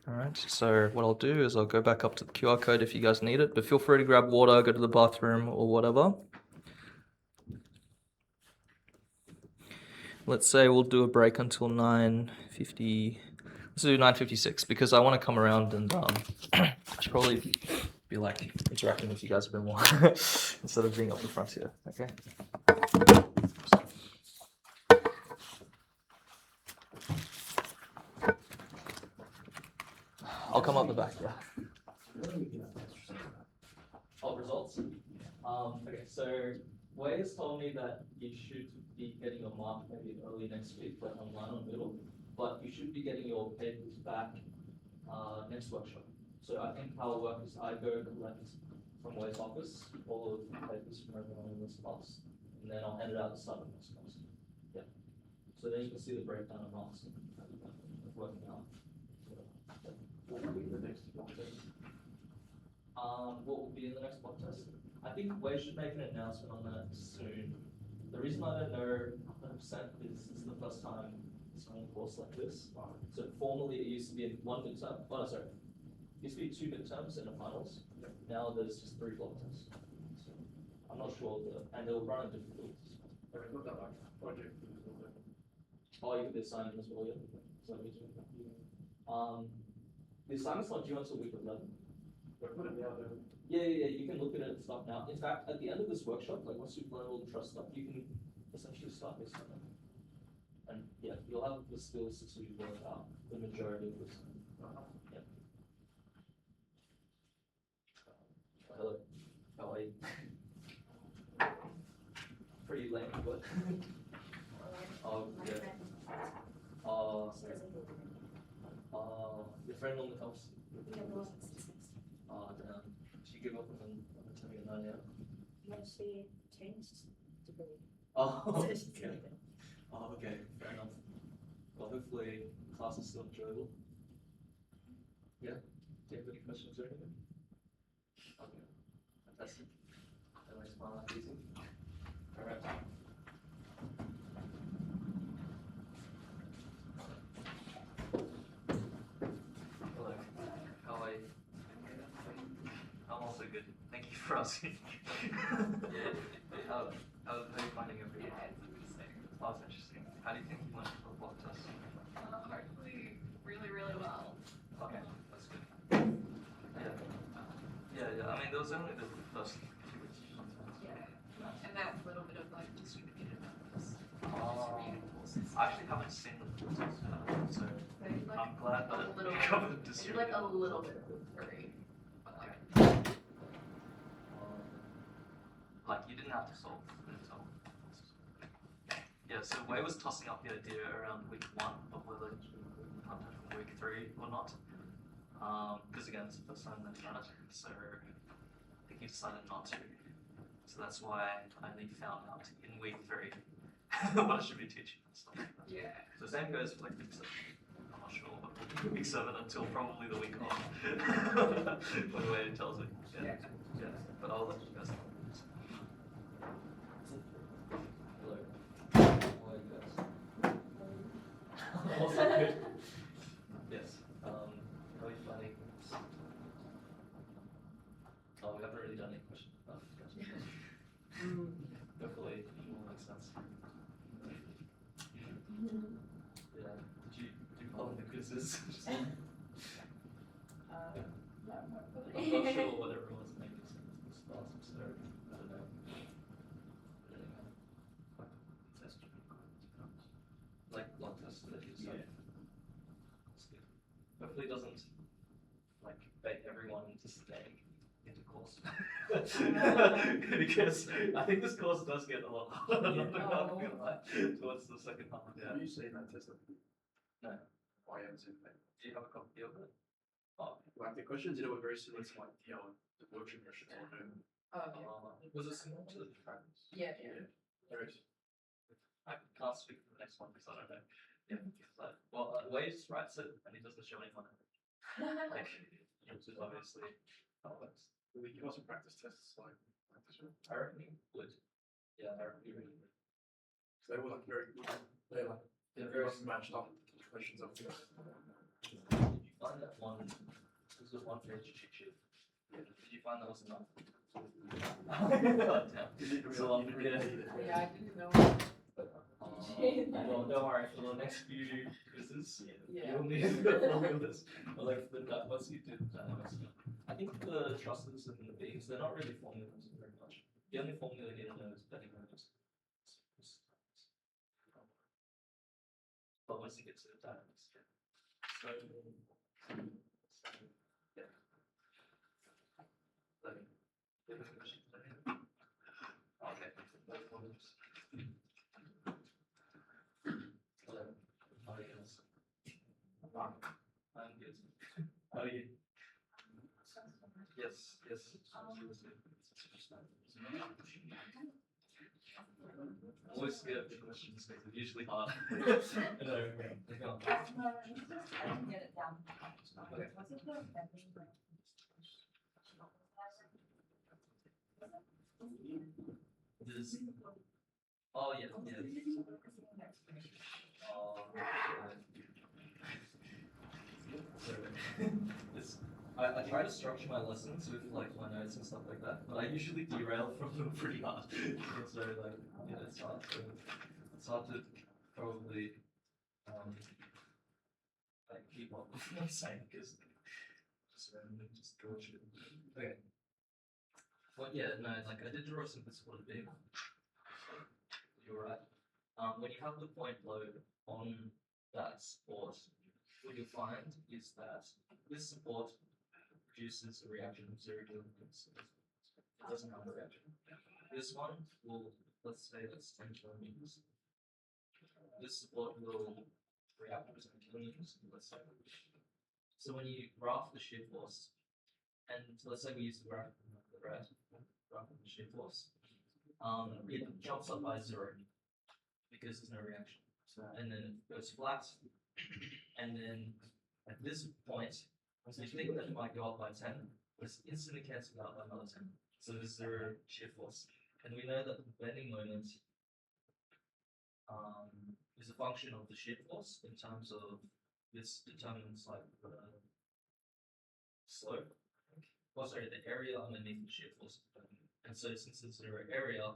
All right, so what I'll do is I'll go back up to the QR code if you guys need it, but feel free to grab water, go to the bathroom or whatever. Let's say we'll do a break until 9:50. Let's do 9:56 because I want to come around and I should probably be like interacting with you guys a bit more instead of being up the front here, okay? I'll come up the back, yeah. Oh, results? Okay, so Wei has told me that you should be getting your mark maybe early next week, but online or middle, but you should be getting your papers back next workshop. So I think how it works is I go collect from Wei's office all of the papers from everyone in this class, and then I'll hand it out at the start of the next class. Yeah. So then you can see the breakdown of marks and working out. What will be the next block test? What will be in the next block test? I think Wei should make an announcement on that soon. The reason I don't know 100% is this is the first time it's on a course like this. So formally it used to be one midterm. Oh, no, sorry. It used to be two midterms and a finals. Now there's just 3 block tests. So I'm not sure, and they'll run at different weeks. Oh, you could be assigned as well, yeah. So the assignment's not due until week 11. Yeah, you can look at it and stuff now. In fact, at the end of this workshop, like once you've learned all the trust stuff, you can essentially start this stuff. And yeah, you'll have the skills to work out the majority of this. Yeah. Hello. How are you? Pretty lame, but oh yeah. Sorry. Your friend on the house. Damn. She gave up on telling you 9 a.m. Yeah, she changed degree. Oh, okay. Oh, okay. Fair enough. Well, hopefully class is still enjoyable. Yeah? Do you have any questions or anything? Okay. Fantastic. That makes my life easy. All right. Hello. How are you? I'm also good. Thank you for asking. How are you finding it? Oh, that's interesting. How do you think you might was only the first few weeks. Yeah. And that little bit of like distributed numbers. I actually haven't seen the courses, so Like, I'm glad that a it little covered maybe distributed. like a little bit of worry. But like Like you didn't have to solve until. Yeah, so Wei was tossing up the idea around week 1 of whether you contact from week 3 or not. Because again, it's the first time they've done it, so I think he decided not to. So that's why I only found out in week 3 what I should be teaching and stuff like that. yeah. So same goes for like week 7. I'm not sure, but week 7 until probably the week off. When Wei tells me. Yeah. But I'll let you guys know. Hello. How are you guys? Also good. Yes. How are you finding? Oh, we haven't really done any questions. Hopefully, it will make sense. Yeah. Did you follow the quizzes? Yeah, I'm not sure what everyone's making sense last so I don't know. Test. Like blood tests that you say. That's good. Hopefully it doesn't like bait everyone into staying into course. Because I think this course does get a lot harder towards the second half. Yeah. Have you seen that test? No. I haven't seen that. Do you have a copy of it? Oh. Like the questions in it were very similar to like the worksheet questions on Zoom. Was it similar to the practice? Yeah. There is. I can't speak for the next one because I don't know. Yeah. But, well, Waze writes it and he doesn't show anyone. Like, which is obviously how it works. Will you give us some practice tests like practice? I reckon you would. Yeah, I reckon you would. So they were like very good. They like They're very very much matched up to the questions of the. Did you find that one? Was it one page cheat sheet? Yeah. Did you find that was enough? God damn. So long to get. Yeah, I didn't know. Well, don't worry. For the next few quizzes, Yeah. you'll need the formulas. Or like the once you do the dynamics. I think the trusses and the beams, they're not really formulas very much. The only formula you need to know is bending moments. But once you get to the dynamics, so yeah. Okay. Hello. How are you guys? I'm good. How are you? Yes. Always scared of the questions because they're usually hard. I know. They go. I didn't get it down. Okay. Was it the There's. Oh yeah. So it's, I try to structure my lessons with like my notes and stuff like that, but I usually derail from them pretty hard. And so like it's hard to probably like keep up with what I'm saying because just randomly just draw shit. Okay. But yeah, no, like I did draw some physical beam. You're right. When you have the point load on that support, what you'll find is that this support produces a reaction of 0 kilograms. It doesn't have a reaction. This one will, let's say that's 10 kilograms. This support will react with 10 kilograms, let's say. So when you graph the shear force, and let's say we use the graph of the shear force, it jumps up by 0 because there's no reaction. And then it goes flat, and then at this point, so you think that it might go up by 10, but it's instantly cancelled out by another 10. So there's 0 shear force. And we know that the bending moment is a function of the shear force in terms of this determines like the slope. Well, sorry, the area underneath the shear force. And so since it's 0 area,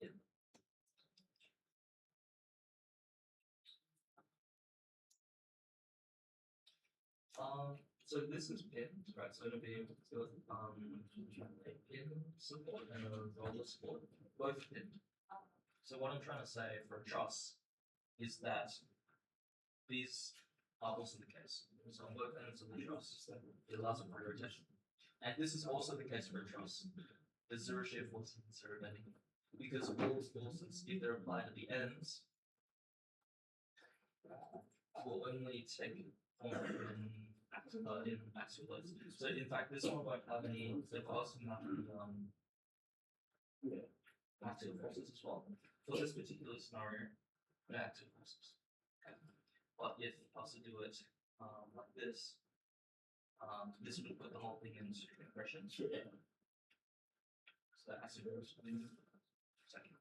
yeah. So this is pinned, right? So it'll be a pin support and a roller support, both pinned. So what I'm trying to say for a truss is that these are also the case. So on both ends of the truss, it allows for rotation. And this is also the case for a truss. The zero shear force and zero bending. Because all forces, if they're applied at the ends, will only take form in axial loads. So in fact, this one won't have any. So if I was to map axial forces as well. For this particular scenario, no axial forces. Okay. But if I was to do it like this, this would put the whole thing into compression. So that axial force would be second.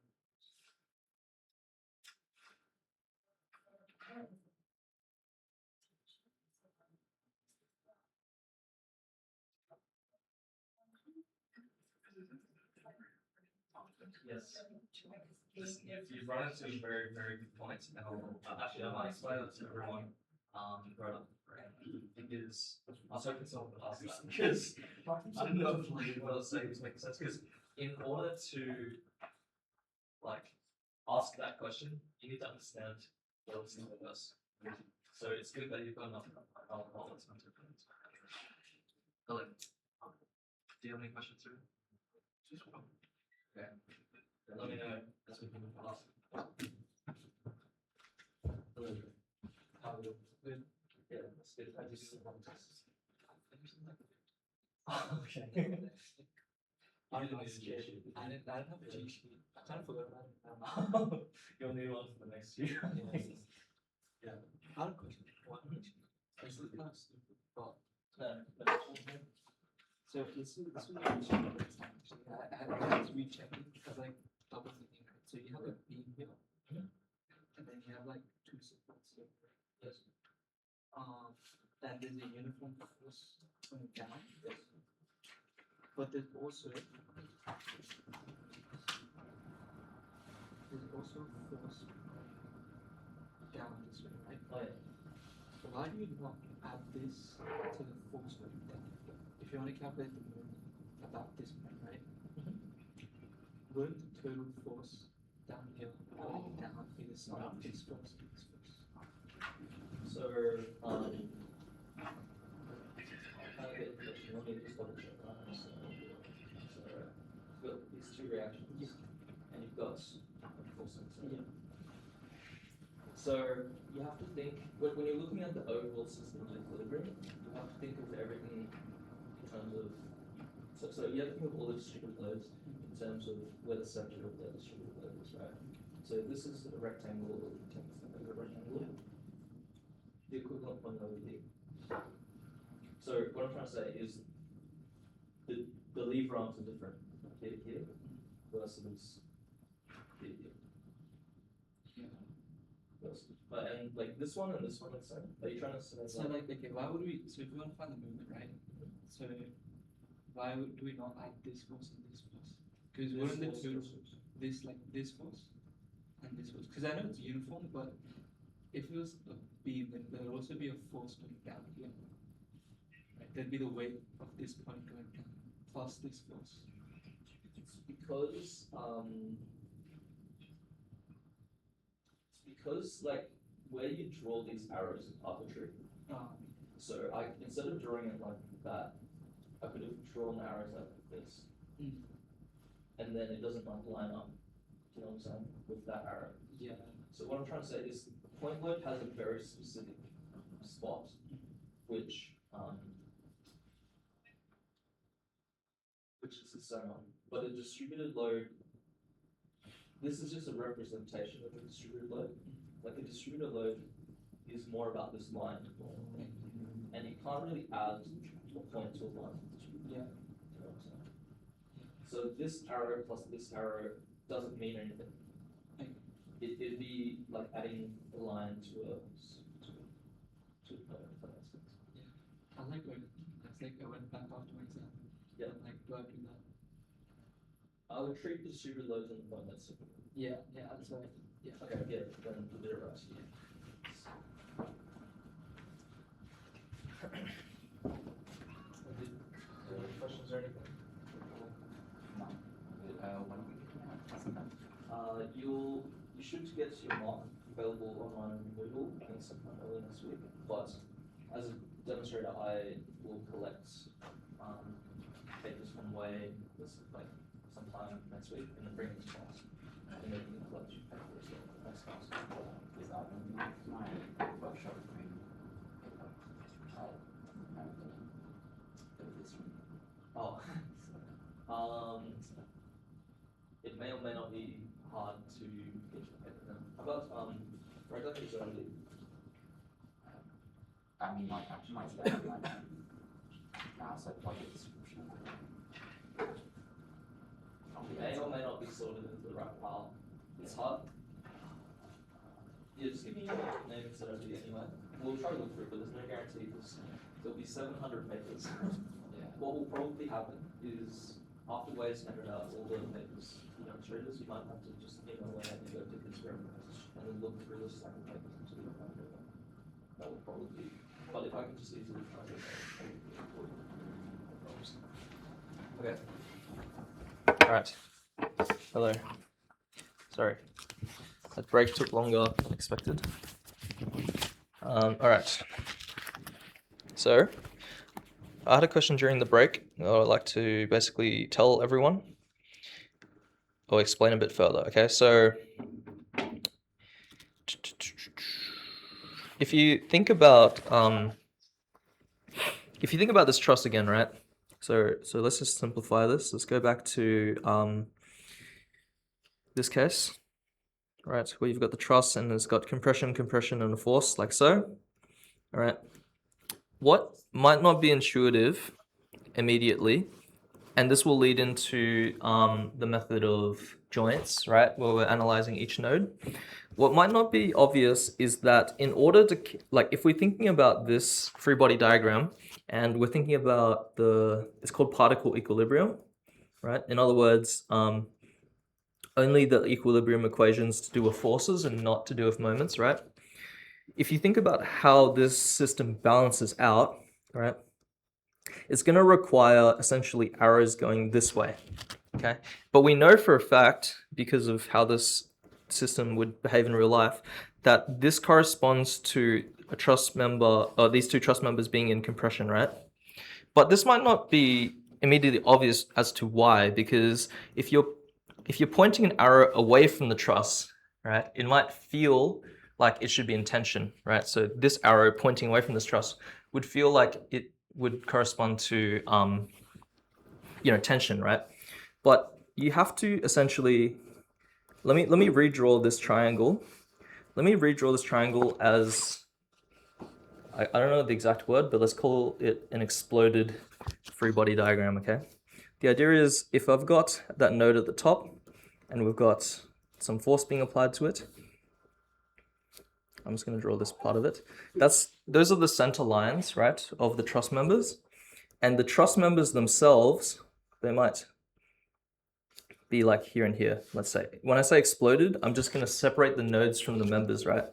Yes. You've run into a very, very good point. And actually, I might explain that to everyone right up, right? Because I was hoping someone would ask that because I don't know if like, what I was saying is making sense. Because in order to like ask that question, you need to understand what it's doing with us. So it's good that you've got enough knowledge. Hello. Do you have any questions, sir? Just one. Okay. Let me know as we can ask. Hello. How are you? Good. Yeah, that's good. I just okay. I didn't have a cheat sheet. I kind of forgot about it. You'll need one for the next year. Yeah. I have a question. What question? This is kind of stupid, but so this is actually I had to recheck it because like double thinking. Right? So you have a beam here, and then you have like two supports here. Yes. Then there's a uniform force going down. Yes. But there's also a force down this way, right? Oh yeah. So why do you not add this to the force going down? If you want to calculate the movement about this point, right? Wouldn't the total force down here going down be the sum of this force and this force? So I get the question. Let me just double check that. So you've got these two reactions, and you've got force and yeah. So you have to think when you're looking at the overall system of equilibrium, you have to think of everything in terms of so you have to think of all the distributed loads in terms of where the center of the distributed load is, right? So this is a rectangle, a rectangle. The equivalent point over here. So what I'm trying to say is the lever arms are different here versus here. But and like this one and this one, it's like, are you trying to say? So like, okay, why would we? So if we want to find the movement, right? So why do we not add this force and this force? Because wouldn't the two this like this force and this force? Because I know it's uniform, but if it was a beam, then there would also be a force going down here. Right? There'd be the weight of this point going down plus this force. It's because like where you draw these arrows is arbitrary. So instead of drawing it like that, I could have drawn arrows like this. And then it doesn't like line up, you know what I'm saying, with that arrow. Yeah. So what I'm trying to say is the point load has a very specific spot, which is the same. But a distributed load, this is just a representation of a distributed load. Like a distributed load is more about this line. And you can't really add a point to a line. Yeah. You know what I'm saying? So this arrow plus this arrow doesn't mean anything. It'd be like adding a line to a point, if that makes sense. Yeah. I like when it's like I went back after my exam. Yeah. Like working that. I would treat the distributed loads on the point that's simple. Yeah, that's right. Yeah. Okay, yeah, then you did it right. Yeah. should get your mock available online in Moodle, I think sometime early next week. But as a demonstrator, I will collect papers from Way this like sometime next week and then bring it to class. And then you can collect your papers next class. Is that my workshop thing? Oh, it may or may not be hard to get your paper done. How about Directionality? I mean, like, actually, might say like, so project description. It may or may not be sorted into the right pile. It's hard. Yeah, just give me your name instead of the anyway. We'll try to look through, but there's no guarantee because there'll be 700 papers. Yeah. What will probably happen is after Wade's handed out all the papers to demonstrators, you might have to just email away and go pick this experiment and then look through this stack of papers until you find it. That would probably be. But if I can just easily try to okay. Alright. Hello. Sorry. That break took longer than expected. Alright. So, I had a question during the break that I'd like to basically tell everyone or explain a bit further. Okay, so if you think about this truss again, right? So let's just simplify this. Let's go back to this case, right? Where you've got the truss and it's got compression, and a force, like so. All right. What might not be intuitive immediately, and this will lead into the method of joints, right? Where we're analyzing each node. What might not be obvious is that in order to, like, if we're thinking about this free body diagram and we're thinking about it's called particle equilibrium, right? In other words, only the equilibrium equations to do with forces and not to do with moments, right? If you think about how this system balances out, right, it's going to require essentially arrows going this way, okay? But we know for a fact, because of how this system would behave in real life, that this corresponds to a truss member, or these two truss members being in compression, right? But this might not be immediately obvious as to why, because if you're pointing an arrow away from the truss, right, it might feel like it should be in tension, right? So this arrow pointing away from this truss would feel like it would correspond to, tension, right? But you have to essentially, let me redraw this triangle. Let me redraw this triangle as, I don't know the exact word, but let's call it an exploded free body diagram, okay? The idea is if I've got that node at the top and we've got some force being applied to it, I'm just going to draw this part of it. Those are the center lines, right, of the truss members. And the truss members themselves, they might be like here and here, let's say. When I say exploded, I'm just going to separate the nodes from the members, right?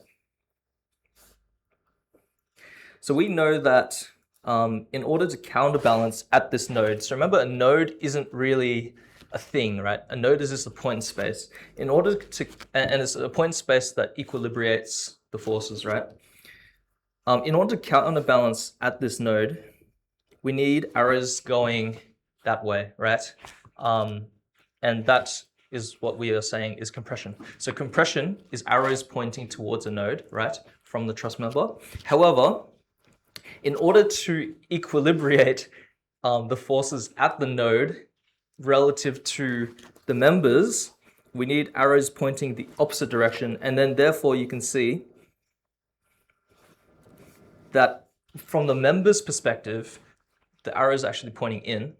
So we know that in order to counterbalance at this node, so remember a node isn't really a thing, right? A node is just a point in space. In order to, and it's a point in space that equilibrates the forces, right? In order to counterbalance at this node, we need arrows going that way, right? And that is what we are saying is compression. So compression is arrows pointing towards a node, right, from the truss member. However, in order to equilibrate the forces at the node relative to the members, we need arrows pointing the opposite direction, and then therefore you can see that from the members' perspective, the arrow is actually pointing in,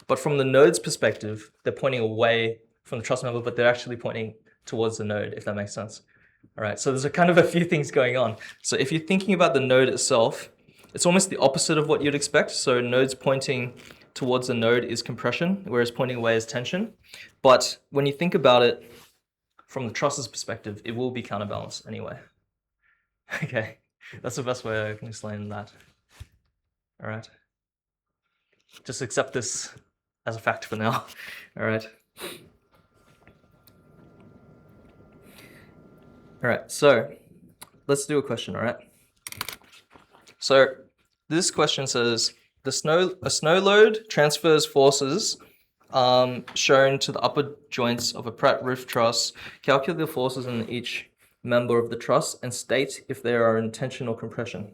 but from the node's perspective, they're pointing away from the truss member, but they're actually pointing towards the node, if that makes sense. All right, so there's a kind of a few things going on. So if you're thinking about the node itself, it's almost the opposite of what you'd expect. So nodes pointing towards the node is compression, whereas pointing away is tension. But when you think about it from the truss's perspective, it will be counterbalanced anyway. Okay, that's the best way I can explain that. All right. Just accept this as a fact for now. All right. All right, so let's do a question, all right? So this question says, a snow load transfers forces shown to the upper joints of a Pratt roof truss. Calculate the forces in each member of the truss and state if there are in tension or compression.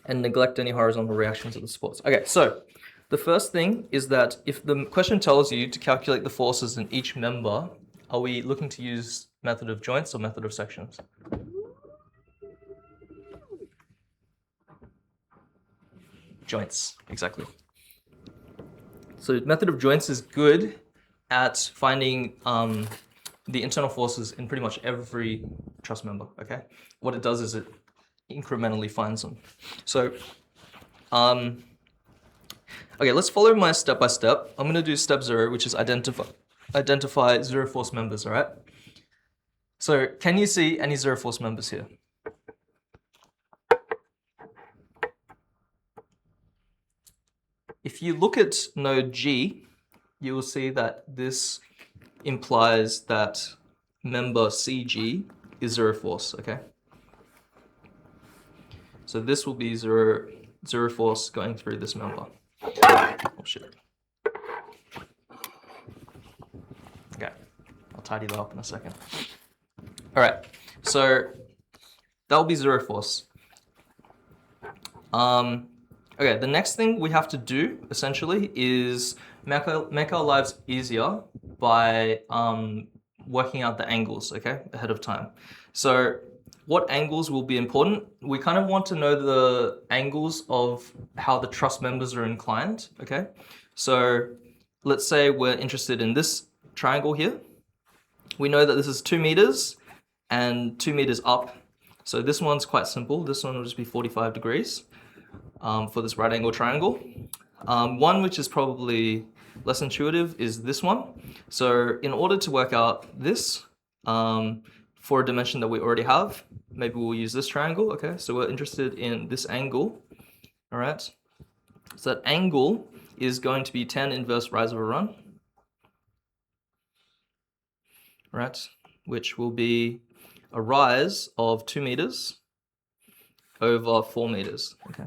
And neglect any horizontal reactions of the supports. Okay, so the first thing is that if the question tells you to calculate the forces in each member, are we looking to use method of joints or method of sections? Joints, exactly. So method of joints is good at finding the internal forces in pretty much every truss member, okay? What it does is it incrementally finds them. So, okay, let's follow my step by step. I'm gonna do step 0, which is identify zero force members, all right? So can you see any zero force members here? If you look at node G, you will see that this implies that member CG is zero force, okay? So this will be zero force going through this member. Oh shit. Okay, I'll tidy that up in a second. All right, so that'll be zero force. Okay, the next thing we have to do essentially is make our lives easier by working out the angles, okay, ahead of time. So what angles will be important? We kind of want to know the angles of how the truss members are inclined, okay? So let's say we're interested in this triangle here. We know that this is 2 meters and 2 meters up. So this one's quite simple. This one will just be 45 degrees for this right angle triangle. One which is probably less intuitive is this one. So in order to work out this for a dimension that we already have, maybe we'll use this triangle, okay? So we're interested in this angle, all right? So that angle is going to be tan inverse rise over run, right? Which will be a rise of 2 meters over 4 meters, okay?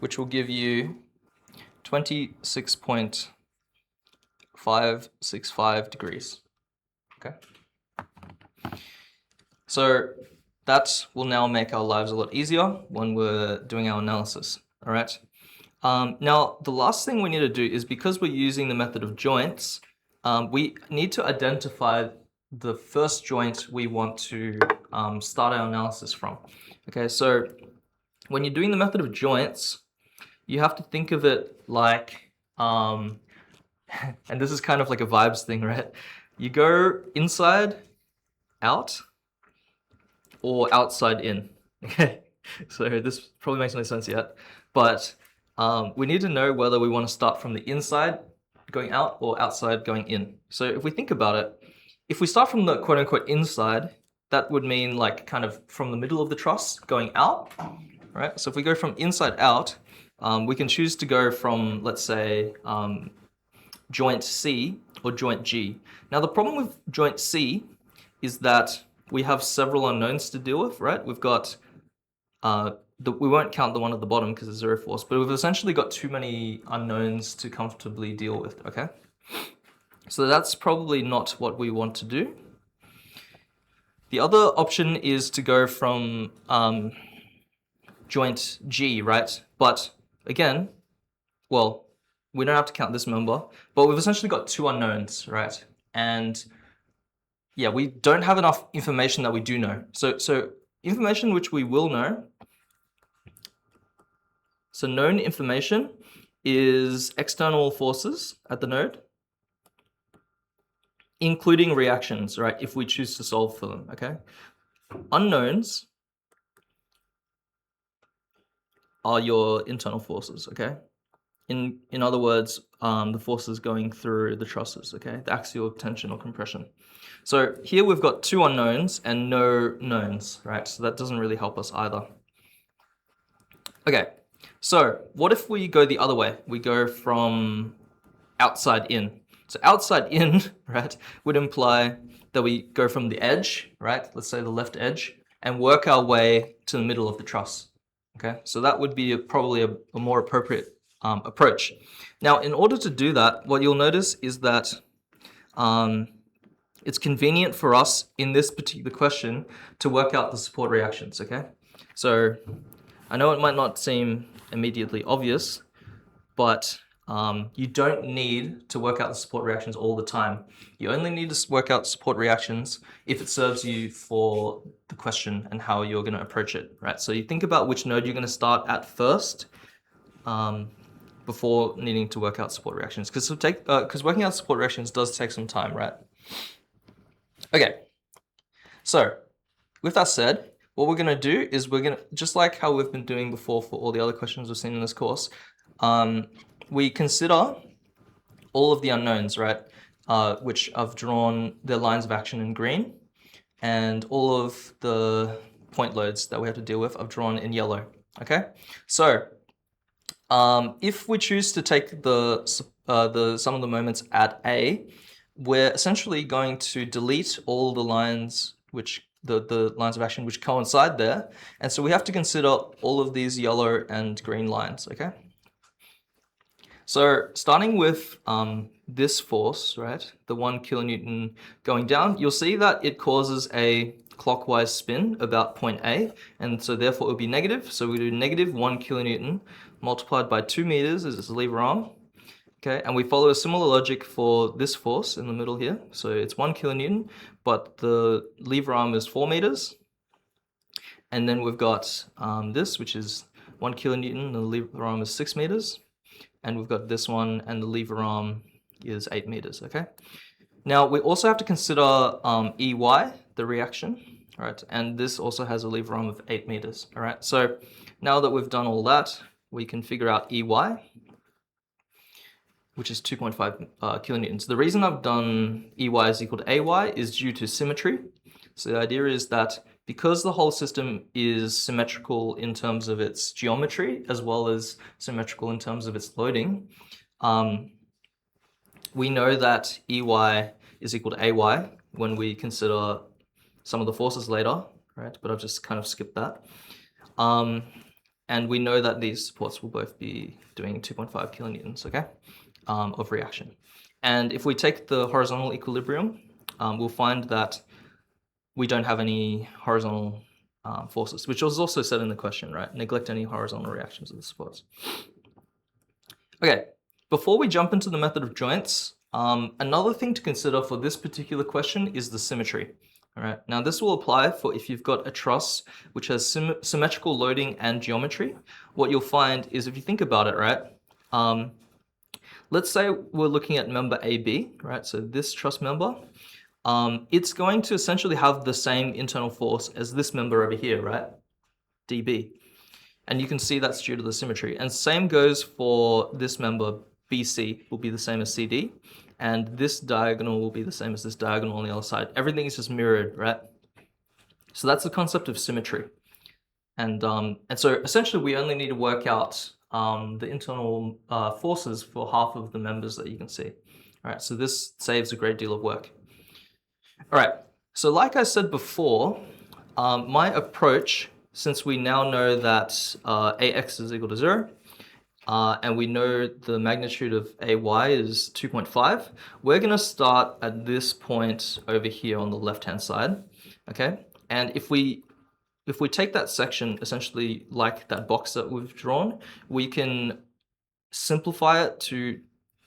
Which will give you 26.565 degrees, okay? So that will now make our lives a lot easier when we're doing our analysis, all right? Now, the last thing we need to do is, because we're using the method of joints, we need to identify the first joint we want to start our analysis from. Okay, so when you're doing the method of joints, you have to think of it like, and this is kind of like a vibes thing, right? You go inside out or outside in, okay? So this probably makes no sense yet, but we need to know whether we want to start from the inside going out or outside going in. So if we think about it, if we start from the quote unquote inside, that would mean like kind of from the middle of the truss going out, right? So if we go from inside out, we can choose to go from, let's say, joint C or joint G. Now the problem with joint C is that we have several unknowns to deal with, right? We've got, we won't count the one at the bottom because it's zero force, but we've essentially got too many unknowns to comfortably deal with, okay? So that's probably not what we want to do. The other option is to go from joint G, right? But again, well, we don't have to count this member, but we've essentially got 2 unknowns, right? And yeah, we don't have enough information that we do know. So information which we will know. So known information is external forces at the node, including reactions, right? If we choose to solve for them, okay? Unknowns are your internal forces, okay? In other words, the forces going through the trusses, okay? The axial tension or compression. So here we've got 2 unknowns and no knowns, right? So that doesn't really help us either. Okay, so what if we go the other way? We go from outside in. So outside in, right, would imply that we go from the edge, right, let's say the left edge, and work our way to the middle of the truss. Okay, so that would be probably a more appropriate approach. Now, in order to do that, what you'll notice is that it's convenient for us in this particular question to work out the support reactions, okay? So I know it might not seem immediately obvious, but you don't need to work out the support reactions all the time. You only need to work out support reactions if it serves you for the question and how you're going to approach it, right? So you think about which node you're going to start at first before needing to work out support reactions, because working out support reactions does take some time, right? Okay, so with that said, what we're going to do is we're going to, just like how we've been doing before for all the other questions we've seen in this course, we consider all of the unknowns, right, which I've drawn their lines of action in green, and all of the point loads that we have to deal with I've drawn in yellow, okay? So if we choose to take the sum of the moments at A, we're essentially going to delete all the lines which the lines of action which coincide there, and so we have to consider all of these yellow and green lines, okay? So starting with this force, right, the 1 kilonewton going down, you'll see that it causes a clockwise spin about point A, and so therefore it would be negative. So we do negative 1 kilonewton multiplied by 2 meters as its lever arm. Okay, and we follow a similar logic for this force in the middle here. So it's 1 kilonewton, but the lever arm is 4 meters. And then we've got this, which is 1 kilonewton, and the lever arm is 6 meters. And we've got this one, and the lever arm is 8 meters, okay? Now, we also have to consider EY, the reaction, right? And this also has a lever arm of 8 meters, all right? So now that we've done all that, we can figure out EY, which is 2.5 kilonewtons. The reason I've done EY is equal to AY is due to symmetry. So the idea is that because the whole system is symmetrical in terms of its geometry, as well as symmetrical in terms of its loading, we know that EY is equal to AY when we consider some of the forces later, right? But I've just kind of skipped that. And we know that these supports will both be doing 2.5 kilonewtons, okay, of reaction. And if we take the horizontal equilibrium, we'll find that we don't have any horizontal forces, which was also said in the question, right? Neglect any horizontal reactions of the supports. Okay, before we jump into the method of joints, another thing to consider for this particular question is the symmetry. All right, now this will apply for if you've got a truss which has symmetrical loading and geometry. What you'll find is, if you think about it, right, let's say we're looking at member AB, right, so this truss member, it's going to essentially have the same internal force as this member over here, right, DB. And you can see that's due to the symmetry. And same goes for this member, BC will be the same as CD. And this diagonal will be the same as this diagonal on the other side. Everything is just mirrored, right? So that's the concept of symmetry. And so essentially we only need to work out the internal forces for half of the members that you can see. All right, so this saves a great deal of work. All right, so like I said before, my approach, since we now know that AX is equal to 0, and we know the magnitude of AY is 2.5, we're going to start at this point over here on the left-hand side, okay? And if we take that section, essentially like that box that we've drawn, we can simplify it to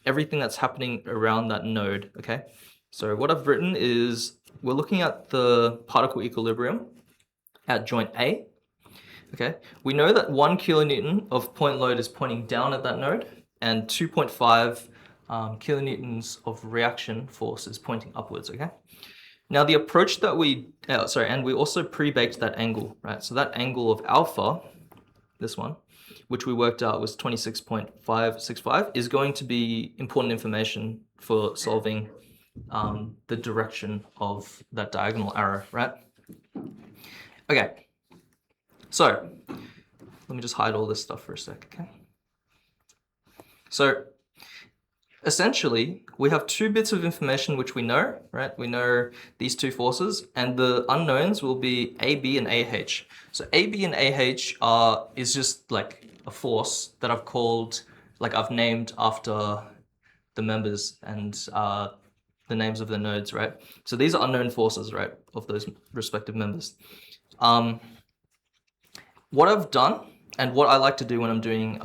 everything that's happening around that node, okay? So what I've written is we're looking at the particle equilibrium at joint A. Okay, we know that 1 kilonewton of point load is pointing down at that node, and 2.5 kilonewtons of reaction force is pointing upwards, okay? Now the approach that and we also pre-baked that angle, right? So that angle of alpha, this one, which we worked out was 26.565, is going to be important information for solving the direction of that diagonal arrow, right? Okay. So let me just hide all this stuff for a sec, okay? So essentially, we have two bits of information which we know, right? We know these two forces, and the unknowns will be AB and AH. So AB and AH is just like a force that I've called, like I've named after the members and the names of the nodes, right? So these are unknown forces, right, of those respective members. What I've done, and what I like to do when I'm doing,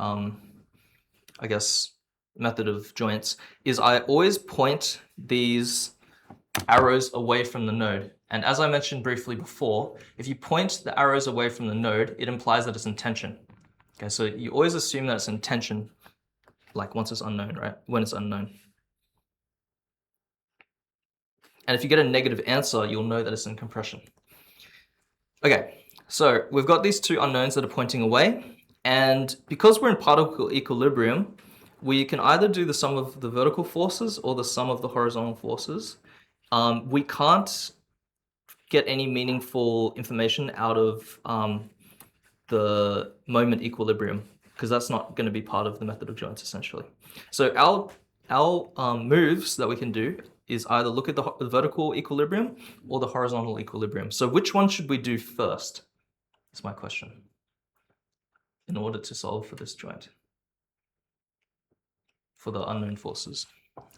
I guess, method of joints, is I always point these arrows away from the node. And as I mentioned briefly before, if you point the arrows away from the node, it implies that it's in tension. Okay, so you always assume that it's in tension, like once it's unknown, right? When it's unknown. And if you get a negative answer, you'll know that it's in compression. Okay, so we've got these two unknowns that are pointing away. And because we're in particle equilibrium, we can either do the sum of the vertical forces or the sum of the horizontal forces. We can't get any meaningful information out of the moment equilibrium, because that's not going to be part of the method of joints, essentially. So our moves that we can do is either look at the vertical equilibrium or the horizontal equilibrium. So which one should we do first? Is my question, in order to solve for this joint, for the unknown forces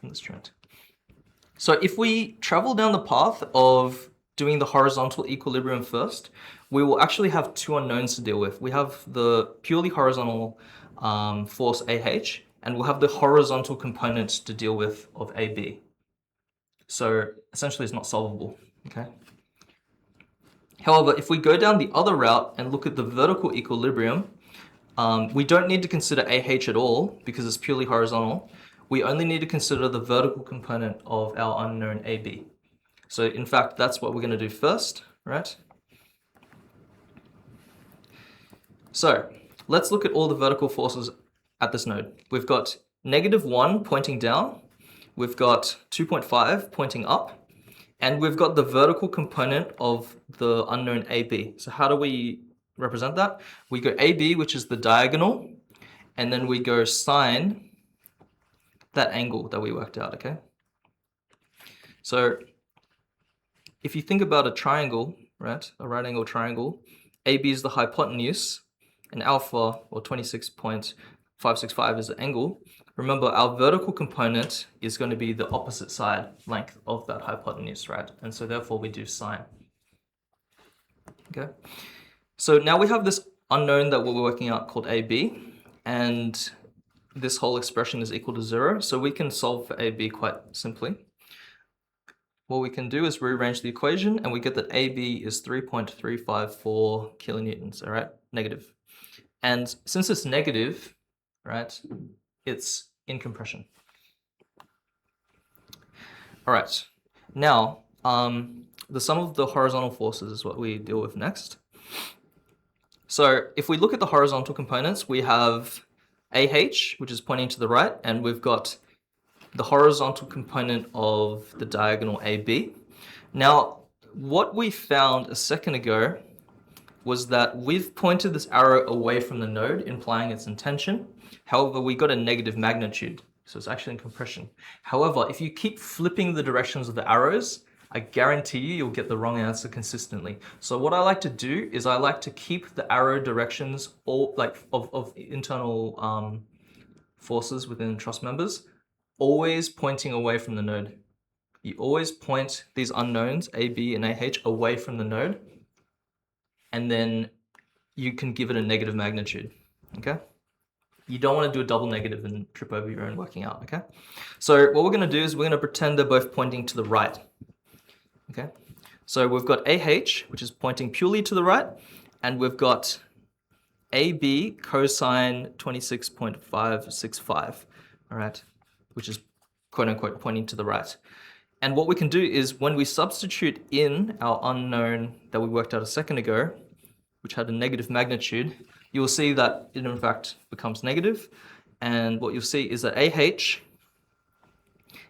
in this joint. So if we travel down the path of doing the horizontal equilibrium first, we will actually have two unknowns to deal with. We have the purely horizontal force AH, and we'll have the horizontal component to deal with of AB. So essentially it's not solvable, okay? However, if we go down the other route and look at the vertical equilibrium, we don't need to consider AH at all because it's purely horizontal. We only need to consider the vertical component of our unknown AB. So in fact, that's what we're going to do first, right? So let's look at all the vertical forces at this node. We've got -1 pointing down, we've got 2.5 pointing up, and we've got the vertical component of the unknown AB. So how do we represent that? We go AB, which is the diagonal, and then we go sine that angle that we worked out, okay? So if you think about a triangle, right, a right angle triangle, AB is the hypotenuse, and alpha, or 26.565 is the angle. Remember, our vertical component is going to be the opposite side length of that hypotenuse, right? And so therefore we do sine. Okay. So now we have this unknown that we're working out called AB, and this whole expression is equal to 0. So we can solve for AB quite simply. What we can do is rearrange the equation, and we get that AB is 3.354 kilonewtons, all right, negative. And since it's negative, right, it's in compression. All right, now the sum of the horizontal forces is what we deal with next. So if we look at the horizontal components, we have AH, which is pointing to the right, and we've got the horizontal component of the diagonal AB. Now, what we found a second ago was that we've pointed this arrow away from the node, implying it's in tension. However, we got a negative magnitude, so it's actually in compression. However, if you keep flipping the directions of the arrows, I guarantee you'll get the wrong answer consistently. So what I like to do is I like to keep the arrow directions all like of internal forces within truss members always pointing away from the node. You always point these unknowns, AB and AH, away from the node, and then you can give it a negative magnitude, okay? You don't want to do a double negative and trip over your own working out, okay? So what we're going to do is we're going to pretend they're both pointing to the right, okay? So we've got AH, which is pointing purely to the right, and we've got AB cosine 26.565, all right, which is quote unquote pointing to the right. And what we can do is when we substitute in our unknown that we worked out a second ago, which had a negative magnitude, you'll see that it in fact becomes negative. And what you'll see is that AH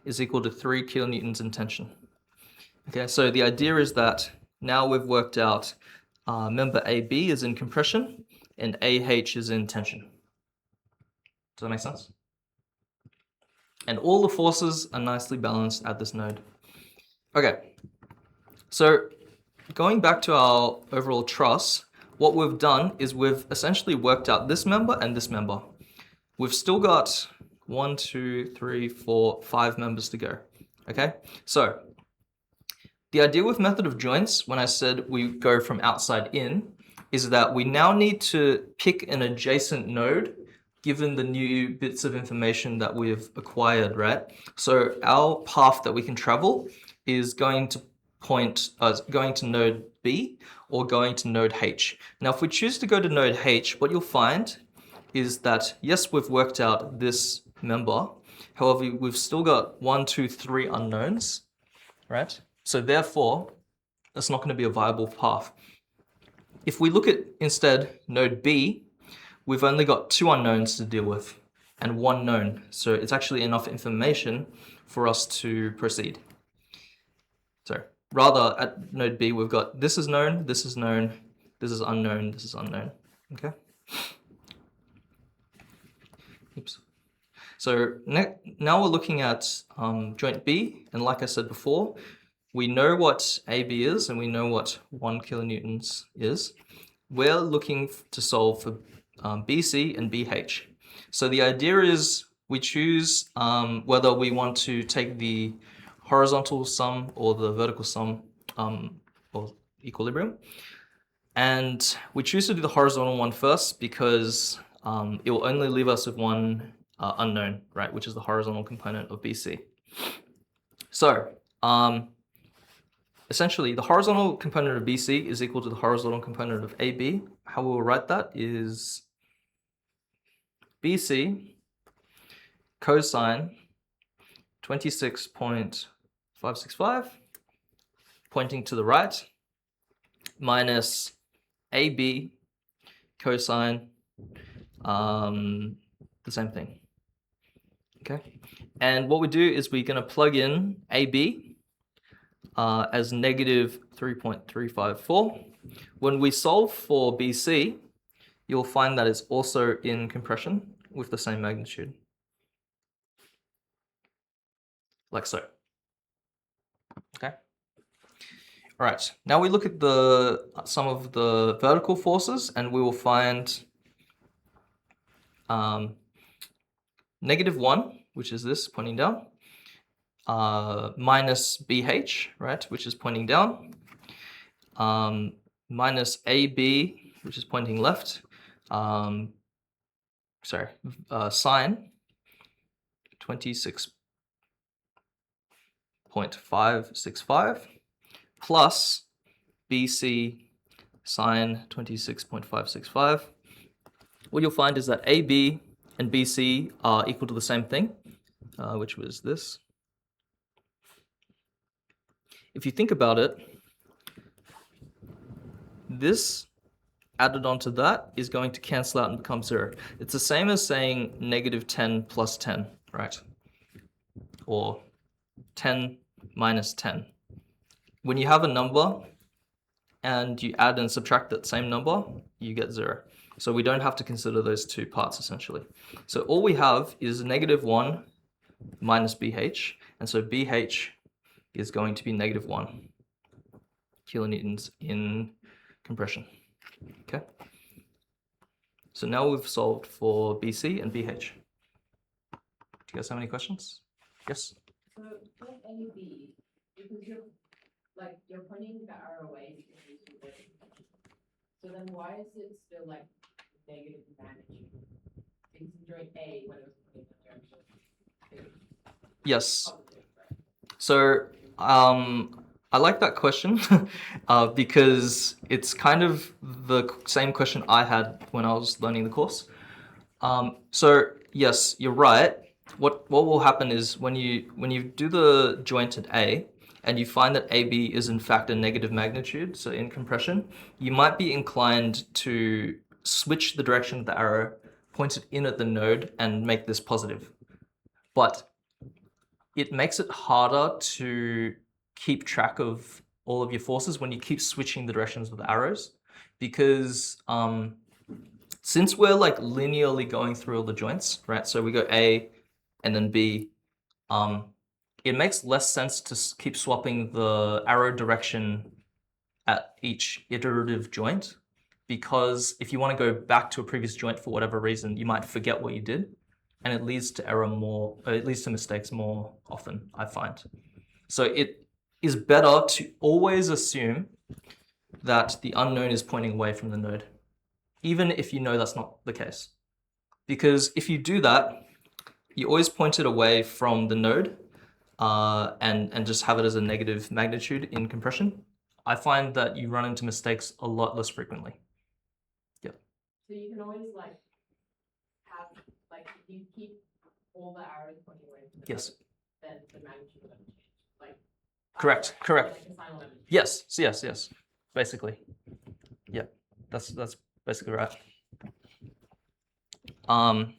is equal to 3 kilonewtons in tension. Okay, so the idea is that now we've worked out member AB is in compression and AH is in tension. Does that make sense? And all the forces are nicely balanced at this node. Okay, so going back to our overall truss, what we've done is we've essentially worked out this member and this member. We've still got 1, 2, 3, 4, 5 members to go. Okay, so the idea with method of joints, when I said we go from outside in, is that we now need to pick an adjacent node given the new bits of information that we've acquired, right? So our path that we can travel is going to going to node B or going to node H. Now, if we choose to go to node H, what you'll find is that, yes, we've worked out this member. However, we've still got 1, 2, 3 unknowns, right? So therefore, that's not going to be a viable path. If we look at instead node B, we've only got 2 unknowns to deal with and 1 known. So it's actually enough information for us to proceed. So rather at node B, we've got this is known, this is known, this is unknown, this is unknown. Okay. Oops. So now we're looking at joint B, and like I said before, we know what AB is and we know what 1 kilonewtons is. We're looking to solve for BC and BH. So the idea is we choose whether we want to take the horizontal sum or the vertical sum or equilibrium. And we choose to do the horizontal one first because it will only leave us with one unknown, right, which is the horizontal component of BC. So essentially, the horizontal component of BC is equal to the horizontal component of AB. How we'll write that is BC cosine 26.565 pointing to the right minus AB cosine the same thing. Okay, and what we do is we're going to plug in AB as negative 3.354. When we solve for BC, you'll find that it's also in compression with the same magnitude. Like so. Okay. All right, now we look at some of the vertical forces, and we will find -1, which is this pointing down, minus BH, right, which is pointing down, minus AB, which is pointing left, sine 26.565 plus BC sine 26.565. What you'll find is that AB and BC are equal to the same thing, which was this. If you think about it, this added onto that is going to cancel out and become 0. It's the same as saying -10 plus 10, right? Or 10 minus 10. When you have a number and you add and subtract that same number, you get 0. So we don't have to consider those two parts essentially. So all we have is -1 minus BH, and so BH is going to be -1 kilonewtons in compression. Okay. So now we've solved for BC and BH. Do you guys have any questions? Yes? So with AB, because you're pointing the arrow away because it's reversing. So then why is it still like negative magnitude? It's during A when it was pointing that direction. Yes. Positive, right? So I like that question because it's kind of the same question I had when I was learning the course. So yes, you're right. What will happen is when you do the joint at A and you find that AB is in fact a negative magnitude, so in compression, you might be inclined to switch the direction of the arrow, point it in at the node, and make this positive. But it makes it harder to keep track of all of your forces when you keep switching the directions of the arrows, because since we're like linearly going through all the joints, right? So we go A and then B it makes less sense to keep swapping the arrow direction at each iterative joint, because if you want to go back to a previous joint for whatever reason, you might forget what you did, and it leads to it leads to mistakes more often, I find. So it is better to always assume that the unknown is pointing away from the node, even if you know that's not the case. Because if you do that, you always point it away from the node and just have it as a negative magnitude in compression. I find that you run into mistakes a lot less frequently. Yep. So you can always like have like if you keep all the arrows pointing away from the Yes. node, then the magnitude will change. Like Correct. Correct. like the final magnitude. Yes. Yes. Basically. Yeah. That's basically right. And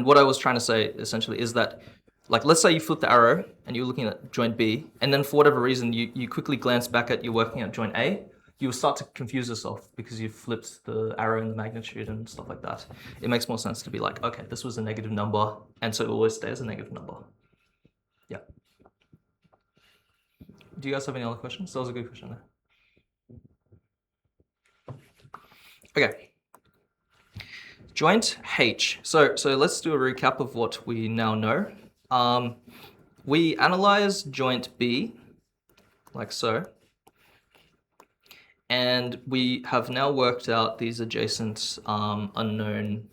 what I was trying to say essentially is that, like, let's say you flip the arrow and you're looking at joint B, and then for whatever reason you quickly glance back at you're working at joint A, you will start to confuse yourself because you've flipped the arrow and the magnitude and stuff like that. It makes more sense to be like, okay, this was a negative number, and so it always stays a negative number. Yeah. Do you guys have any other questions? That was a good question there. Okay. Joint H. So let's do a recap of what we now know. We analyze joint B, like so, and we have now worked out these adjacent unknown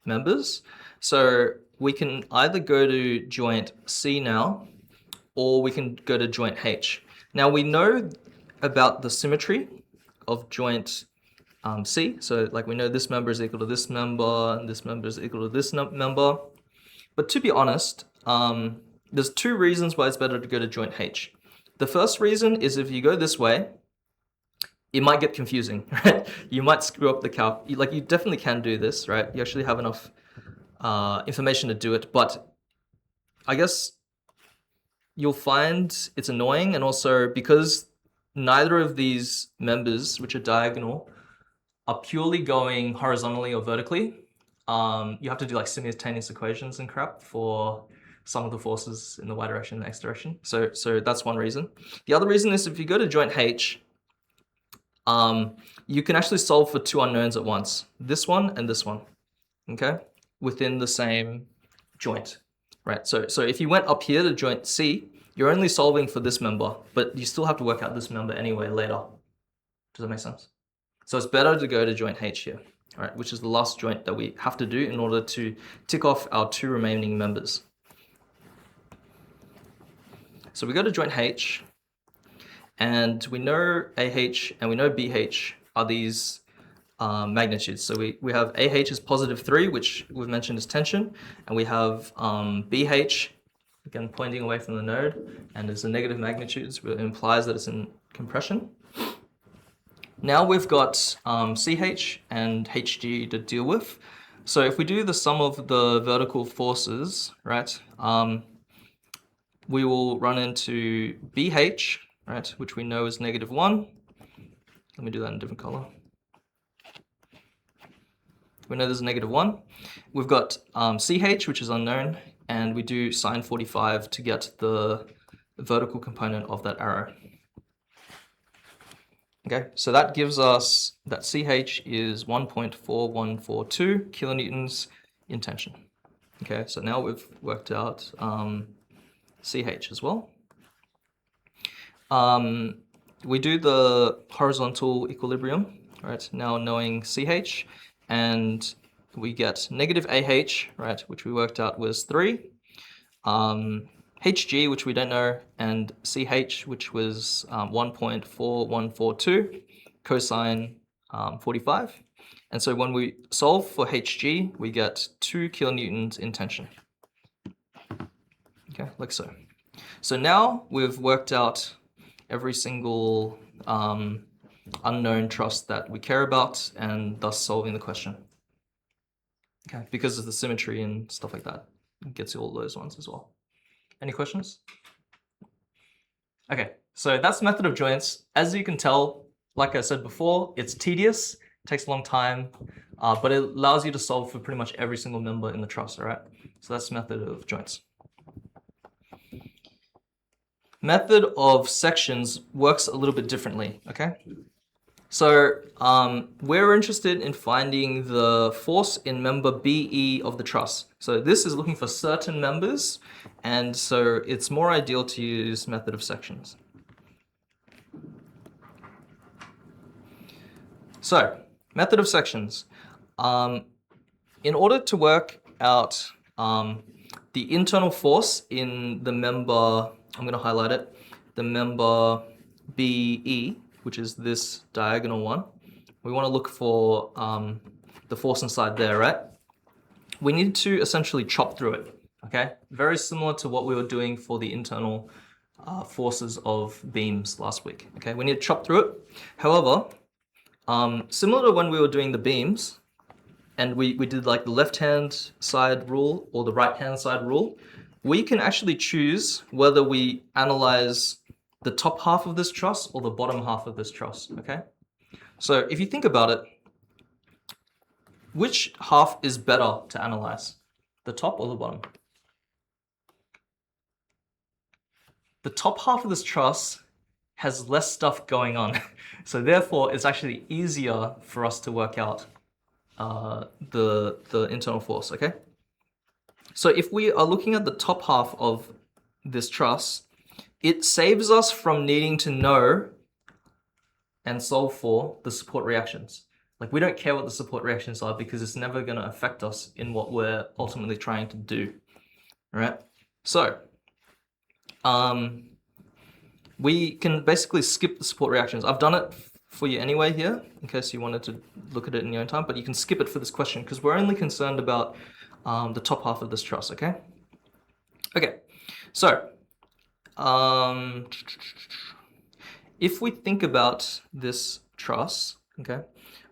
members. So we can either go to joint C now, or we can go to joint H. Now we know about the symmetry of joint C. So like we know this member is equal to this member, and this member is equal to this member. But to be honest, there's two reasons why it's better to go to joint H. The first reason is if you go this way, it might get confusing, right? You might screw up the calc. Like you definitely can do this, right? You actually have enough information to do it, but I guess you'll find it's annoying, and also because neither of these members, which are diagonal, are purely going horizontally or vertically, you have to do like simultaneous equations and crap for some of the forces in the y direction and the x direction. So that's one reason. The other reason is if you go to joint H, you can actually solve for two unknowns at once, this one and this one, okay, within the same joint, right? So if you went up here to joint C, you're only solving for this member, but you still have to work out this member anyway later. Does that make sense? So it's better to go to joint H here, all right, which is the last joint that we have to do in order to tick off our two remaining members. So we go to joint H, and we know AH and we know BH are these magnitudes. So we have AH is +3, which we've mentioned is tension, and we have BH, again pointing away from the node, and it's a negative magnitudes, which implies that it's in compression. Now we've got CH and HG to deal with. So if we do the sum of the vertical forces, right, we will run into BH, right, which we know is -1. Let me do that in a different color. We know there's a -1. We've got CH, which is unknown, and we do sine 45 to get the vertical component of that arrow. Okay, so that gives us that CH is 1.4142 kilonewtons in tension. Okay, so now we've worked out CH as well. We do the horizontal equilibrium, right, now knowing CH, and we get -AH, right, which we worked out was 3. HG, which we don't know, and CH, which was 1.4142 cosine 45. And so when we solve for HG, we get 2 kilonewtons in tension. Okay, like so. So now we've worked out every single unknown truss that we care about, and thus solving the question. Okay, because of the symmetry and stuff like that, it gets you all those ones as well. Any questions? Okay, so that's the method of joints. As you can tell, like I said before, it's tedious, takes a long time, but it allows you to solve for pretty much every single member in the truss, all right? So that's the method of joints. method of sections works a little bit differently, okay? So we're interested in finding the force in member BE of the truss. So this is looking for certain members, and so it's more ideal to use method of sections. So, method of sections. In order to work out the internal force in the member, I'm going to highlight it, the member BE, which is this diagonal one, we want to look for the force inside there, right? We need to essentially chop through it, okay? Very similar to what we were doing for the internal forces of beams last week, okay? We need to chop through it. However, similar to when we were doing the beams, and we did like the left-hand side rule or the right-hand side rule, we can actually choose whether we analyze the top half of this truss or the bottom half of this truss, okay? So if you think about it, which half is better to analyze? The top or the bottom? The top half of this truss has less stuff going on. So therefore, it's actually easier for us to work out the internal force, okay? So if we are looking at the top half of this truss, it saves us from needing to know and solve for the support reactions. Like, we don't care what the support reactions are because it's never going to affect us in what we're ultimately trying to do, all right? So we can basically skip the support reactions. I've done it for you anyway here, in case you wanted to look at it in your own time, but you can skip it for this question because we're only concerned about the top half of this truss, okay? Okay, so if we think about this truss, okay,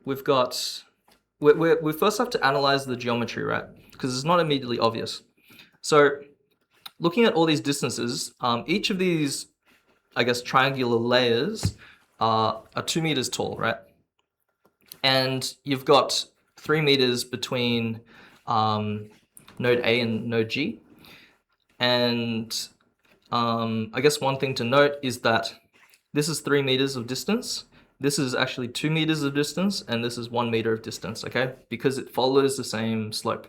we first have to analyze the geometry, right? Because it's not immediately obvious. So looking at all these distances, each of these, I guess, triangular layers are 2 meters tall, right? And you've got 3 meters between node A and node G. And I guess one thing to note is that this is 3 meters of distance. This is actually 2 meters of distance, and this is 1 meter of distance, okay? Because it follows the same slope.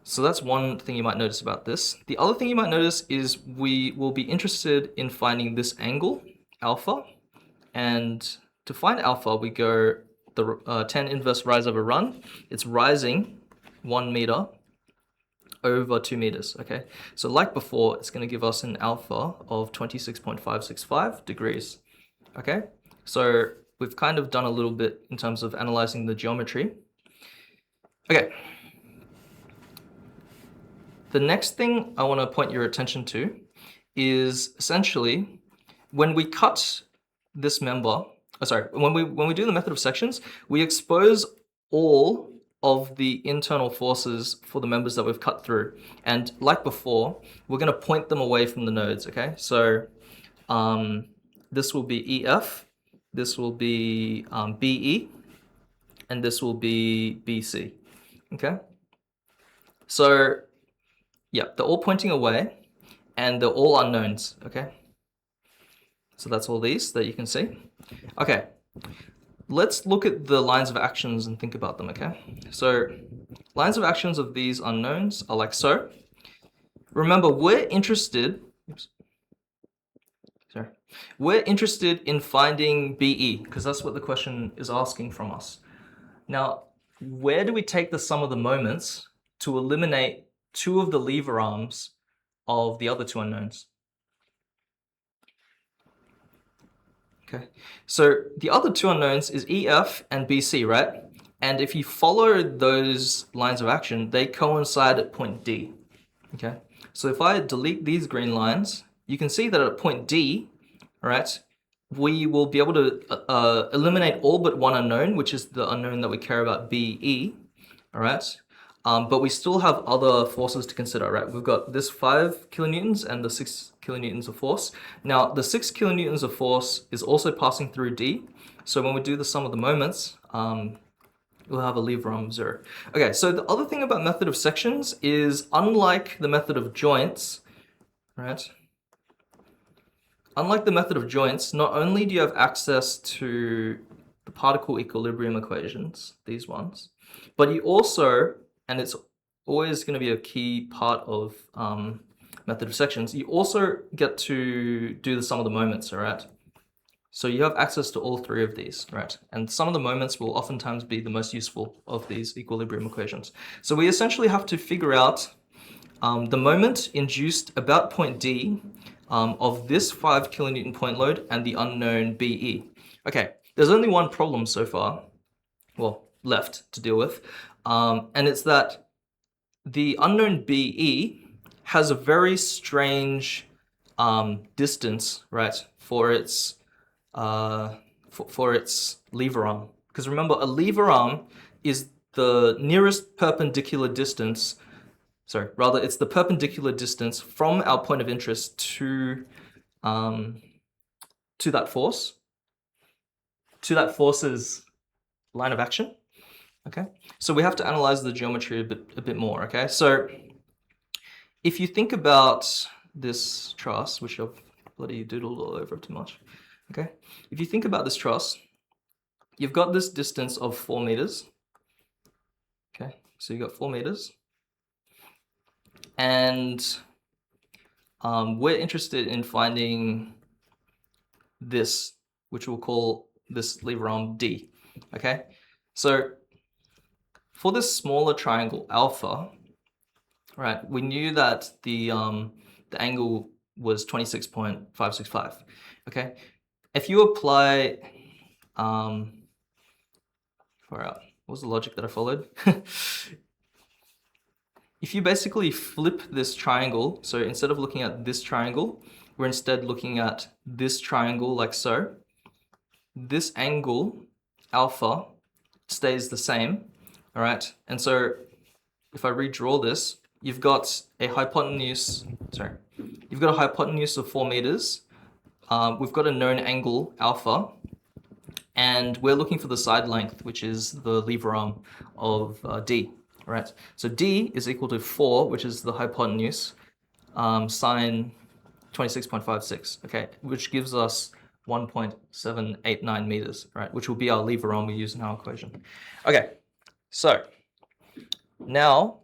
So that's one thing you might notice about this. The other thing you might notice is we will be interested in finding this angle, alpha. And to find alpha, we go the tan inverse rise over run. It's rising 1 meter over 2 meters, okay? So like before, it's going to give us an alpha of 26.565 degrees, okay? So we've kind of done a little bit in terms of analyzing the geometry. Okay. The next thing I want to point your attention to is essentially when we cut this member, when we do the method of sections, we expose all of the internal forces for the members that we've cut through. And like before, we're going to point them away from the nodes, okay? So this will be EF, this will be BE, and this will be BC, okay? So yeah, they're all pointing away, and they're all unknowns, okay? So that's all these that you can see. Okay, let's look at the lines of actions and think about them, okay? So lines of actions of these unknowns are like so. Remember, we're interested in finding BE, because that's what the question is asking from us. Now, where do we take the sum of the moments to eliminate 2 of the lever arms of the other 2 unknowns? Okay, so the other 2 unknowns is EF and BC, right? And if you follow those lines of action, they coincide at point D, okay? So if I delete these green lines, you can see that at point D, all right, we will be able to eliminate all but one unknown, which is the unknown that we care about, BE, all right? But we still have other forces to consider, right? We've got this 5 kilonewtons and the 6 kilonewtons of force. Now, the 6 kilonewtons of force is also passing through D. So when we do the sum of the moments, we'll have a lever arm of 0. Okay, so the other thing about method of sections is, unlike the method of joints, right? unlike the method of joints, not only do you have access to the particle equilibrium equations, these ones, but you also, and it's always going to be a key part of method of sections, you also get to do the sum of the moments, all right? So you have access to all three of these, right? And some of the moments will oftentimes be the most useful of these equilibrium equations. So we essentially have to figure out the moment induced about point D of this 5 kilonewton point load and the unknown BE. Okay, there's only one problem so far, well, left to deal with, and it's that the unknown BE has a very strange distance, right, for its lever arm. Because remember, a lever arm is the nearest perpendicular distance, sorry, rather it's the perpendicular distance from our point of interest to that force's line of action. Okay, so we have to analyze the geometry a bit more. Okay, so if you think about this truss, which I've bloody doodled all over too much. Okay, if you think about this truss, you've got this distance of 4 meters. Okay, so you've got 4 meters. And we're interested in finding this, which we'll call this lever arm D. Okay, so for this smaller triangle alpha, right, we knew that the angle was 26.565. Okay, if you apply, what was the logic that I followed? If you basically flip this triangle, so instead of looking at this triangle, we're instead looking at this triangle like so. This angle, alpha, stays the same, all right? And so if I redraw this, you've got a hypotenuse, you've got a hypotenuse of 4 meters. We've got a known angle, alpha, and we're looking for the side length, which is the lever arm of D. Right, so D is equal to 4, which is the hypotenuse, sine 26.56, okay, which gives us 1.789 meters, right, which will be our lever arm we use in our equation. Okay, so now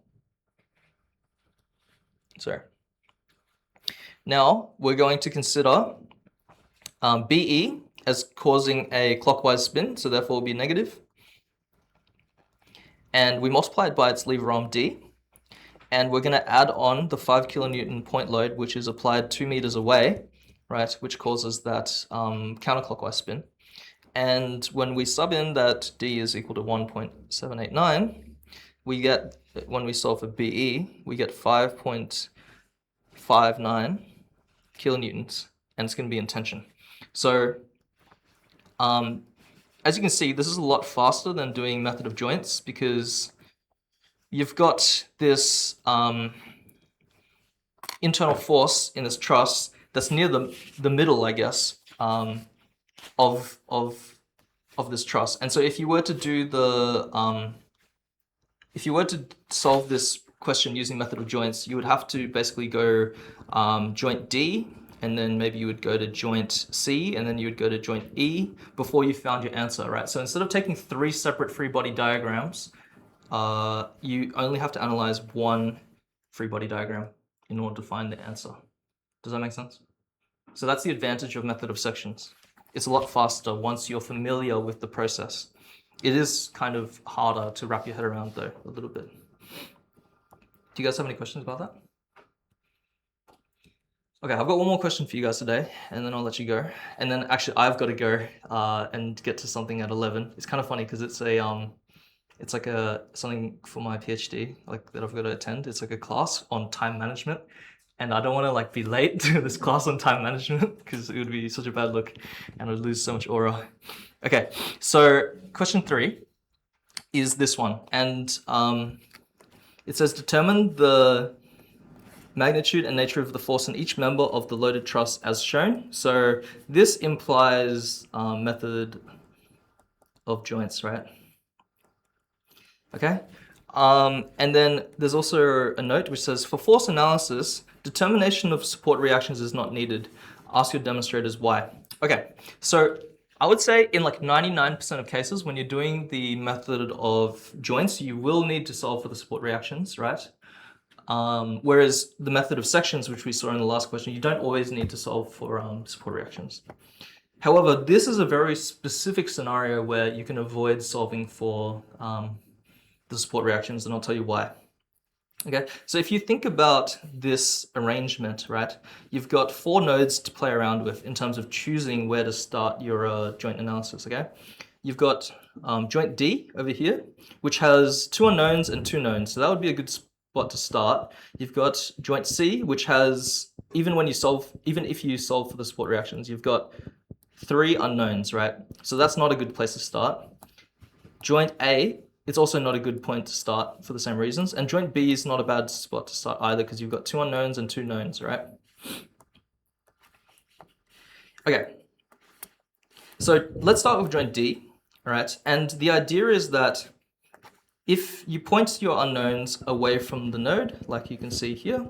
we're going to consider BE as causing a clockwise spin, so therefore it will be negative. And we multiply it by its lever arm D, and we're going to add on the 5 kilonewton point load, which is applied 2 meters away, right, which causes that counterclockwise spin. And when we sub in that D is equal to 1.789, we get, when we solve for BE, we get 5.59 kilonewtons, and it's going to be in tension. So as you can see, this is a lot faster than doing method of joints because you've got this internal force in this truss that's near the middle, I guess, of this truss. And so if you were to do the if you were to solve this question using method of joints, you would have to basically go joint D, and then maybe you would go to joint C, and then you would go to joint E before you found your answer, right? So instead of taking 3 separate free body diagrams, you only have to analyze one free body diagram in order to find the answer. Does that make sense? So that's the advantage of method of sections. It's a lot faster once you're familiar with the process. It is kind of harder to wrap your head around though, a little bit. Do you guys have any questions about that? Okay, I've got one more question for you guys today, and then I'll let you go. And then actually, I've got to go and get to something at 11. It's kind of funny because it's a it's like something for my PhD, like that I've got to attend. It's like a class on time management, and I don't want to like be late to this class on time management because it would be such a bad look, and I'd lose so much aura. Okay, so question 3 is this one, and it says determine the magnitude and nature of the force in each member of the loaded truss as shown. So this implies method of joints, right? Okay. And then there's also a note which says for force analysis, determination of support reactions is not needed. Ask your demonstrators why. Okay, so I would say in like 99% of cases, when you're doing the method of joints, you will need to solve for the support reactions, right? Whereas the method of sections, which we saw in the last question, you don't always need to solve for support reactions. However, this is a very specific scenario where you can avoid solving for the support reactions, and I'll tell you why. Okay, so if you think about this arrangement, right, you've got 4 nodes to play around with in terms of choosing where to start your joint analysis, okay? You've got joint D over here, which has 2 unknowns and 2 knowns, so that would be a good spot to start. You've got joint C, which has, even if you solve for the support reactions, you've got 3 unknowns, right? So that's not a good place to start. Joint A, it's also not a good point to start for the same reasons. And joint B is not a bad spot to start either because you've got 2 unknowns and 2 knowns, right? Okay, so let's start with joint D, all right? And the idea is that if you point your unknowns away from the node, like you can see here,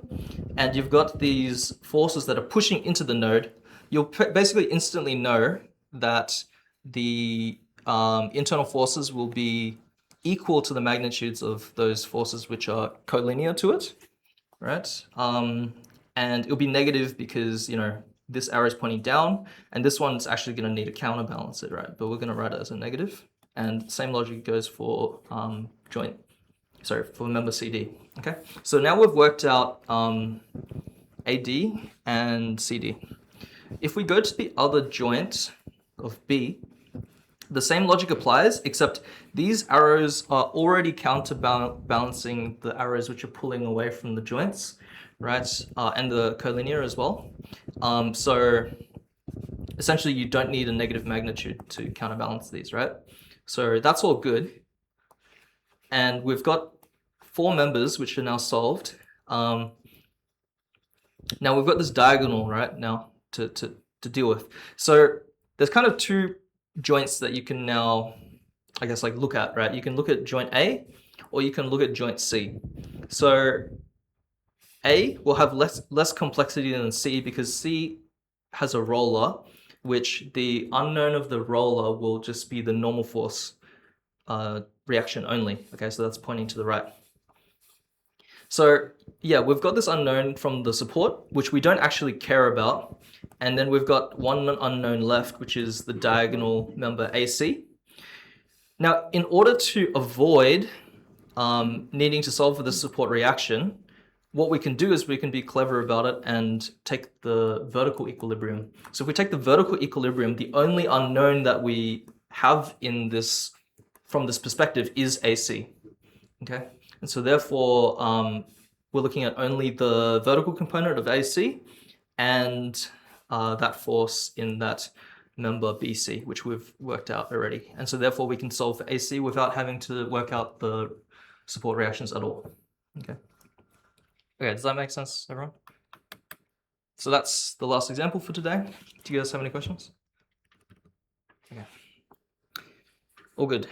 and you've got these forces that are pushing into the node, you'll basically instantly know that the internal forces will be equal to the magnitudes of those forces which are collinear to it, right? And it'll be negative because, you know, this arrow is pointing down, and this one's actually going to need to counterbalance it, right? But we're going to write it as a negative. And same logic goes for for member CD, okay? So now we've worked out AD and CD. If we go to the other joint of B, the same logic applies, except these arrows are already counterbalancing the arrows which are pulling away from the joints, right? And the collinear as well. So essentially you don't need a negative magnitude to counterbalance these, right? So that's all good. And we've got 4 members which are now solved. Now we've got this diagonal right now to deal with. So there's kind of 2 joints that you can now, I guess, like look at, right? You can look at joint A or you can look at joint C. So A will have less complexity than C because C has a roller, which the unknown of the roller will just be the normal force reaction only. Okay, so that's pointing to the right. So yeah, we've got this unknown from the support, which we don't actually care about. And then we've got one unknown left, which is the diagonal member AC. Now, in order to avoid needing to solve for the support reaction, what we can do is we can be clever about it and take the vertical equilibrium. So if we take the vertical equilibrium, the only unknown that we have in this, from this perspective, is AC, okay? And so therefore, we're looking at only the vertical component of AC and that force in that member BC, which we've worked out already. And so therefore we can solve for AC without having to work out the support reactions at all. Okay. Okay, does that make sense, everyone? So that's the last example for today. Do you guys have any questions? Okay. All good.